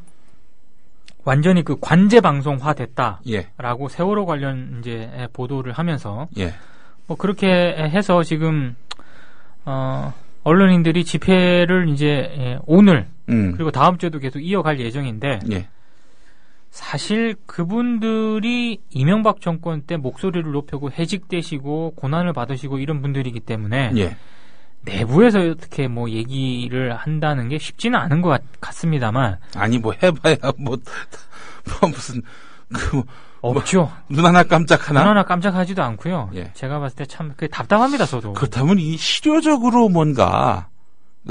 완전히 관제 방송화 됐다. 예. 라고 세월호 관련 이제 보도를 하면서. 예. 뭐 그렇게 해서 지금, 언론인들이 집회를 이제 오늘 그리고 다음 주에도 계속 이어갈 예정인데. 예. 사실 그분들이 이명박 정권 때 목소리를 높이고 해직되시고 고난을 받으시고 이런 분들이기 때문에. 예. 내부에서 어떻게 뭐 얘기를 한다는 게 쉽지는 않은 것 같습니다만. 아니, 해봐야 무슨, 없죠. 눈 하나 깜짝하나? 눈 하나 깜짝하지도 않고요. 예. 제가 봤을 때 참 답답합니다, 저도. 그렇다면 이 실효적으로 뭔가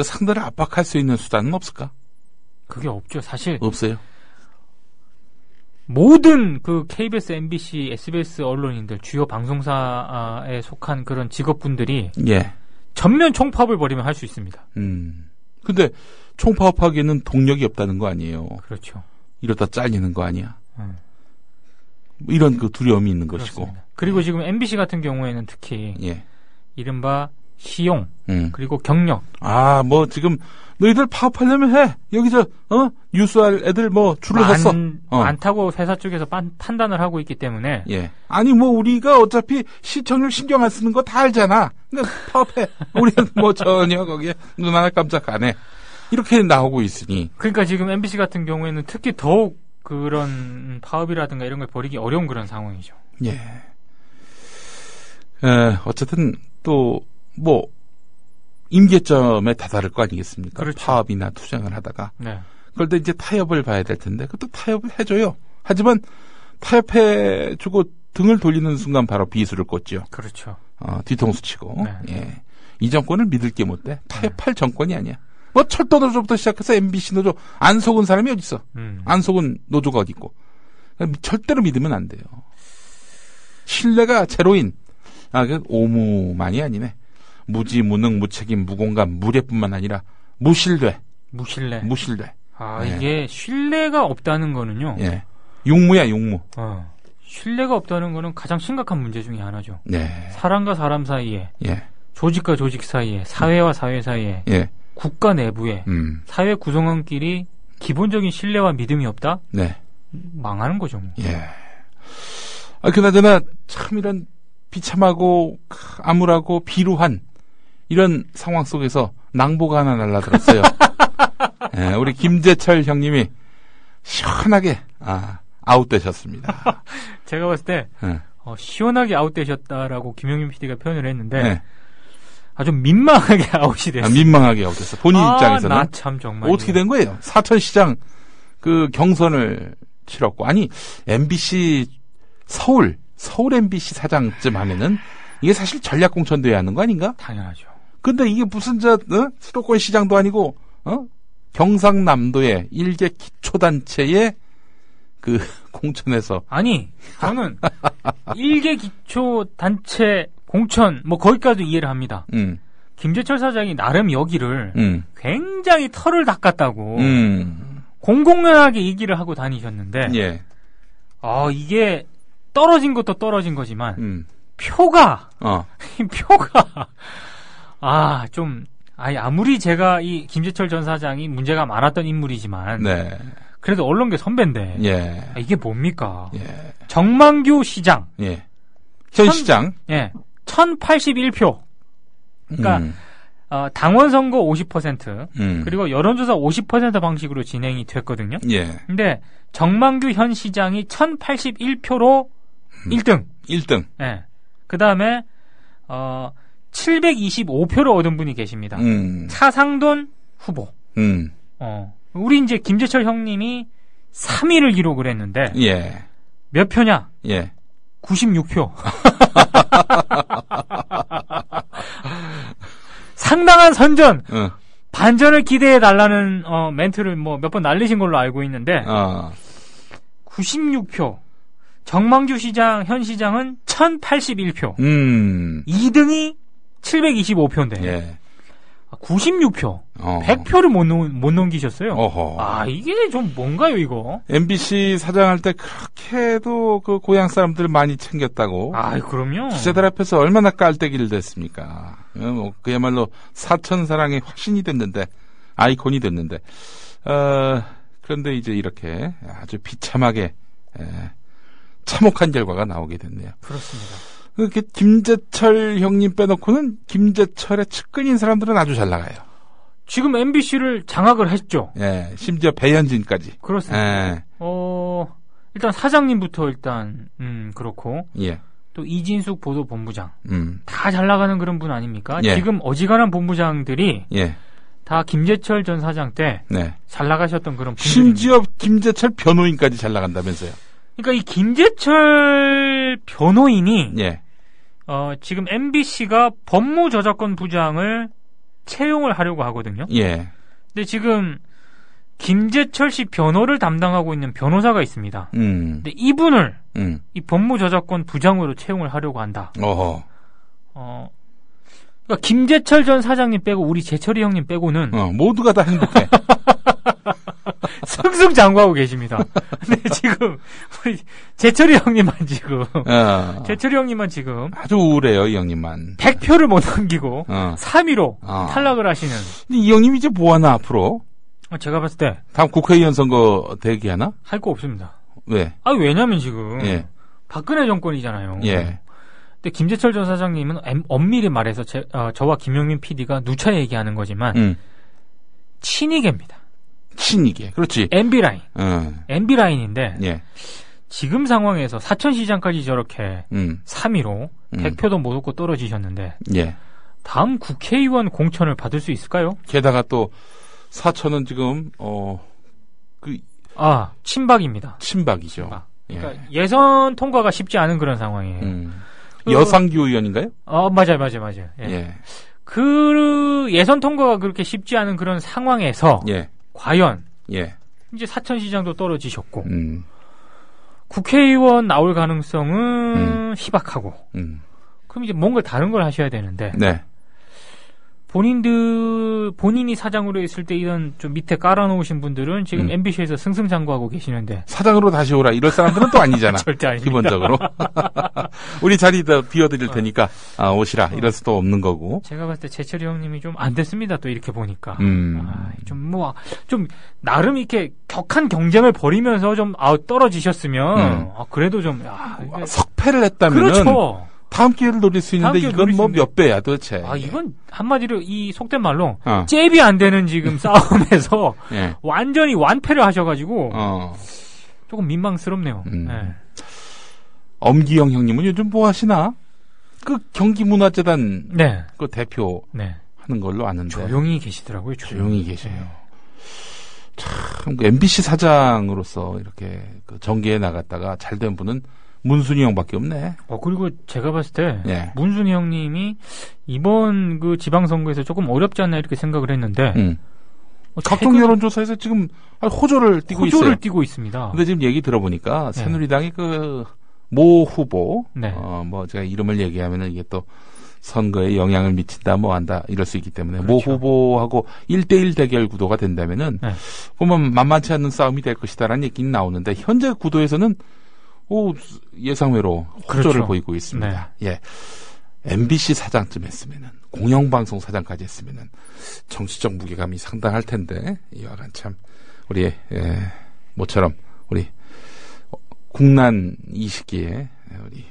상대를 압박할 수 있는 수단은 없을까? 그게 없죠. 사실. 없어요. 모든 KBS, MBC, SBS 언론인들, 주요 방송사에 속한 그런 직업분들이. 예. 전면 총파업을 벌이면 할 수 있습니다. 근데 총파업하기에는 동력이 없다는 거 아니에요. 그렇죠. 이러다 잘리는 거 아니야. 이런 두려움이 있는 그렇습니다. 것이고. 그리고 지금 MBC 같은 경우에는 특히 예. 이른바 시용 그리고 경력. 지금 너희들 파업하려면 해. 여기 뉴스할 애들 줄을 섰어. 많다고 회사 쪽에서 판단을 하고 있기 때문에. 예. 아니 우리가 어차피 시청률 신경 안 쓰는 거 다 알잖아. 그러니까 파업해. 우리는 전혀 거기에 눈 하나 깜짝 안 해. 이렇게 나오고 있으니. 그러니까 지금 MBC 같은 경우에는 특히 더욱 그런 파업이라든가 이런 걸 벌이기 어려운 그런 상황이죠. 예. 어쨌든 임계점에 다다를 거 아니겠습니까? 그렇죠. 파업이나 투쟁을 하다가. 네. 그런데 이제 타협을 봐야 될 텐데, 그것도 타협을 해줘요. 하지만 타협해주고 등을 돌리는 순간 바로 비수를 꽂죠. 그렇죠. 뒤통수 치고. 네. 예. 이 정권을 믿을 게 못 돼. 타협할 정권이 아니야. 철도 노조부터 시작해서 MBC 노조 안 속은 사람이 어디 있어? 안 속은 노조가 어디 있고? 절대로 믿으면 안 돼요. 신뢰가 제로인. 오무만이 아니네. 무지, 무능, 무책임, 무공감, 무례뿐만 아니라 무신뢰. 무신뢰. 예. 이게 신뢰가 없다는 거는요. 예. 육무야, 육무. 신뢰가 없다는 거는 가장 심각한 문제 중에 하나죠. 네. 사람과 사람 사이에, 예. 조직과 조직 사이에, 사회와 사회 사이에, 예. 국가 내부에, 사회 구성원끼리 기본적인 신뢰와 믿음이 없다? 네. 망하는 거죠. 예. 그나저나 참 이런 비참하고 암울하고 비루한 이런 상황 속에서 낭보가 하나 날라들었어요. 예, 우리 김재철 형님이 시원하게 아웃되셨습니다. 제가 봤을 때 시원하게 아웃되셨다라고 김용민 PD가 표현을 했는데 네. 아주 민망하게 아웃이 됐어요. 민망하게 아웃됐어. 본인 입장에서는. 나 참 정말. 어떻게 된 거예요? 사천시장 경선을 치렀고, 아니 MBC 서울 MBC 사장쯤 하면은 이게 사실 전략 공천돼야 하는 거 아닌가? 당연하죠. 근데 이게 무슨 수도권 시장도 아니고 경상남도의 일개 기초단체의 그 공천에서 아니 저는 일개 기초단체 공천 뭐 거기까지도 이해를 합니다. 김재철 사장이 나름 여기를 굉장히 털을 닦았다고 공공연하게 얘기를 하고 다니셨는데 예. 이게 떨어진 것도 떨어진 거지만 표가 좀 아무리 제가 이 김재철 전 사장이 문제가 많았던 인물이지만 네. 그래도 언론계 선배인데 예. 이게 뭡니까? 예. 정만규 시장 예. 현 시장 1081표 그러니까 당원 선거 50% 그리고 여론조사 50% 방식으로 진행이 됐거든요. 예. 근데 정만규 현 시장이 1081표로 1등. 1등. 예. 그다음에 725표를 얻은 분이 계십니다. 차상돈 후보. 우리 이제 김재철 형님이 3위를 기록을 했는데 예. 몇 표냐? 예. 96표. 상당한 선전. 반전을 기대해 달라는 멘트를 뭐 몇 번 날리신 걸로 알고 있는데 96표. 정만규 시장 현 시장은 1081표. 2등이 725표인데. 예. 96표. 100표를 못 넘기셨어요. 어허. 이게 좀 뭔가요, 이거? MBC 사장할 때 그렇게도 그 고향 사람들 많이 챙겼다고. 그럼요. 기자들 앞에서 얼마나 깔때기를 댔습니까. 그야말로 사천사랑의 화신이 됐는데, 아이콘이 됐는데, 그런데 이제 이렇게 아주 비참하게, 참혹한 결과가 나오게 됐네요. 그렇습니다. 그렇게 김재철 형님 빼놓고는 김재철의 측근인 사람들은 아주 잘 나가요. 지금 MBC를 장악을 했죠. 예, 심지어 배현진까지. 그렇습니다. 예. 일단 사장님부터 일단 그렇고. 예. 또 이진숙 보도본부장. 다 잘 나가는 그런 분 아닙니까? 예. 지금 어지간한 본부장들이 예. 다 김재철 전 사장 때 잘 나가셨던 그런 분들입니다. 심지어 김재철 변호인까지 잘 나간다면서요. 그러니까 이 김재철 변호인이 예. 지금 MBC가 법무저작권 부장을 채용을 하려고 하거든요. 예. 근데 지금 김재철 씨 변호를 담당하고 있는 변호사가 있습니다. 근데 이분을 이 법무저작권 부장으로 채용을 하려고 한다. 어허. 그러니까 김재철 전 사장님 빼고 우리 재철이 형님 빼고는 모두가 다 행복해. 승승장구하고 계십니다. 근데 지금 우리 재철이 형님만 지금 재철이 형님만 지금 아주 우울해요, 이 형님만. 100표를 못 넘기고 3위로 탈락을 하시는. 근데 이 형님 이제 뭐 하나 앞으로? 제가 봤을 때 다음 국회의원 선거 대기하나? 할 거 없습니다. 왜? 왜냐면 지금 박근혜 정권이잖아요. 예. 근데 김재철 전 사장님은 엄밀히 말해서 저와 김용민 PD가 누차 얘기하는 거지만 친이계입니다. 친이계. 그렇지. MB라인. MB라인인데 예. 지금 상황에서 사천시장까지 저렇게 3위로 100표도 못 얻고 떨어지셨는데 예. 다음 국회의원 공천을 받을 수 있을까요? 게다가 또 사천은 지금 친박입니다. 친박이죠. 친박. 그러니까 예선 통과가 쉽지 않은 그런 상황이에요. 여상규 의원인가요? 맞아요. 예. 그 예선 통과가 그렇게 쉽지 않은 그런 상황에서 과연 이제 사천시장도 떨어지셨고 국회의원 나올 가능성은 희박하고 그럼 이제 뭔가 다른 걸 하셔야 되는데 본인이 사장으로 있을 때 이런 좀 밑에 깔아놓으신 분들은 지금 MBC에서 승승장구하고 계시는데 사장으로 다시 오라 이럴 사람들은 또 아니잖아. 절대 아닙니다. 기본적으로 우리 자리 더 비워드릴 테니까 오시라 이럴 수도 없는 거고. 제가 봤을 때 재철이 형님이 좀 안 됐습니다. 또 이렇게 보니까 좀 나름 이렇게 격한 경쟁을 벌이면서 좀 떨어지셨으면 그래도 좀 석패를 했다면은 그렇죠. 다음 기회를 노릴 수 있는데 이건 뭐 몇 배야 도대체. 이건 한마디로 이 속된 말로 잽이 안 되는 지금 싸움에서 완전히 완패를 하셔가지고 조금 민망스럽네요. 엄기영 형님은 요즘 뭐 하시나? 그 경기문화재단 그 대표 하는 걸로 아는데 조용히 계시더라고요. 조용히 계세요. 참 MBC 사장으로서 이렇게 그 정계에 나갔다가 잘된 분은 문순이 형밖에 없네. 그리고 제가 봤을 때 예. 문순이 형님이 이번 그 지방선거에서 조금 어렵지 않나 이렇게 생각을 했는데 각종 여론조사에서 지금 호조를 띄고 있어요. 호조를 띄고 있습니다. 근데 지금 얘기 들어보니까 새누리당이 그 모 후보 네. 뭐 제가 이름을 얘기하면은 이게 또 선거에 영향을 미친다 뭐 한다 이럴 수 있기 때문에 그렇죠. 모 후보하고 1대1 대결 구도가 된다면은 네. 보면 만만치 않은 싸움이 될 것이다라는 얘기는 나오는데 현재 구도에서는 예상외로 호조를 그렇죠. 보이고 있습니다. 네. 예. MBC 사장쯤 했으면은 공영방송 사장까지 했으면은 정치적 무게감이 상당할 텐데 이와간 참 우리 모처럼 우리 국난 이 시기에 우리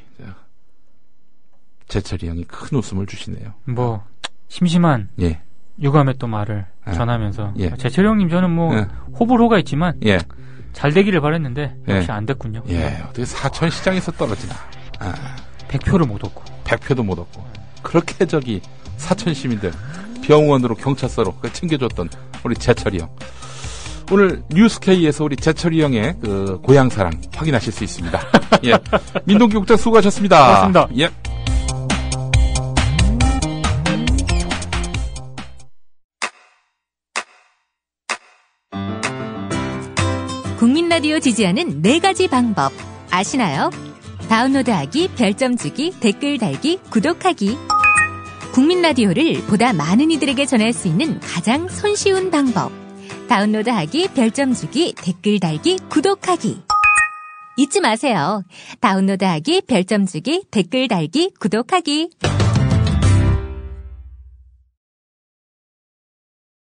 제철이 형이 큰 웃음을 주시네요. 뭐 심심한 예. 유감의 또 말을 전하면서 예. 제철이 형님 저는 뭐 호불호가 있지만 예. 잘 되기를 바랬는데 역시 안 됐군요. 예. 어떻게 사천시장에서 떨어지나. 100표를 못 얻고. 100표도 못 얻고. 그렇게 사천 시민들 병원으로 경찰서로 챙겨줬던 우리 제철이 형. 오늘 뉴스K에서 우리 제철이 형의 그 고향사랑 확인하실 수 있습니다. 예. 민동기 국장 수고하셨습니다. 고맙습니다. 예. 국민라디오 지지하는 4가지 방법 아시나요? 다운로드하기, 별점 주기, 댓글 달기, 구독하기. 국민라디오를 보다 많은 이들에게 전할 수 있는 가장 손쉬운 방법. 다운로드하기, 별점 주기, 댓글 달기, 구독하기. 잊지 마세요. 다운로드하기, 별점 주기, 댓글 달기, 구독하기.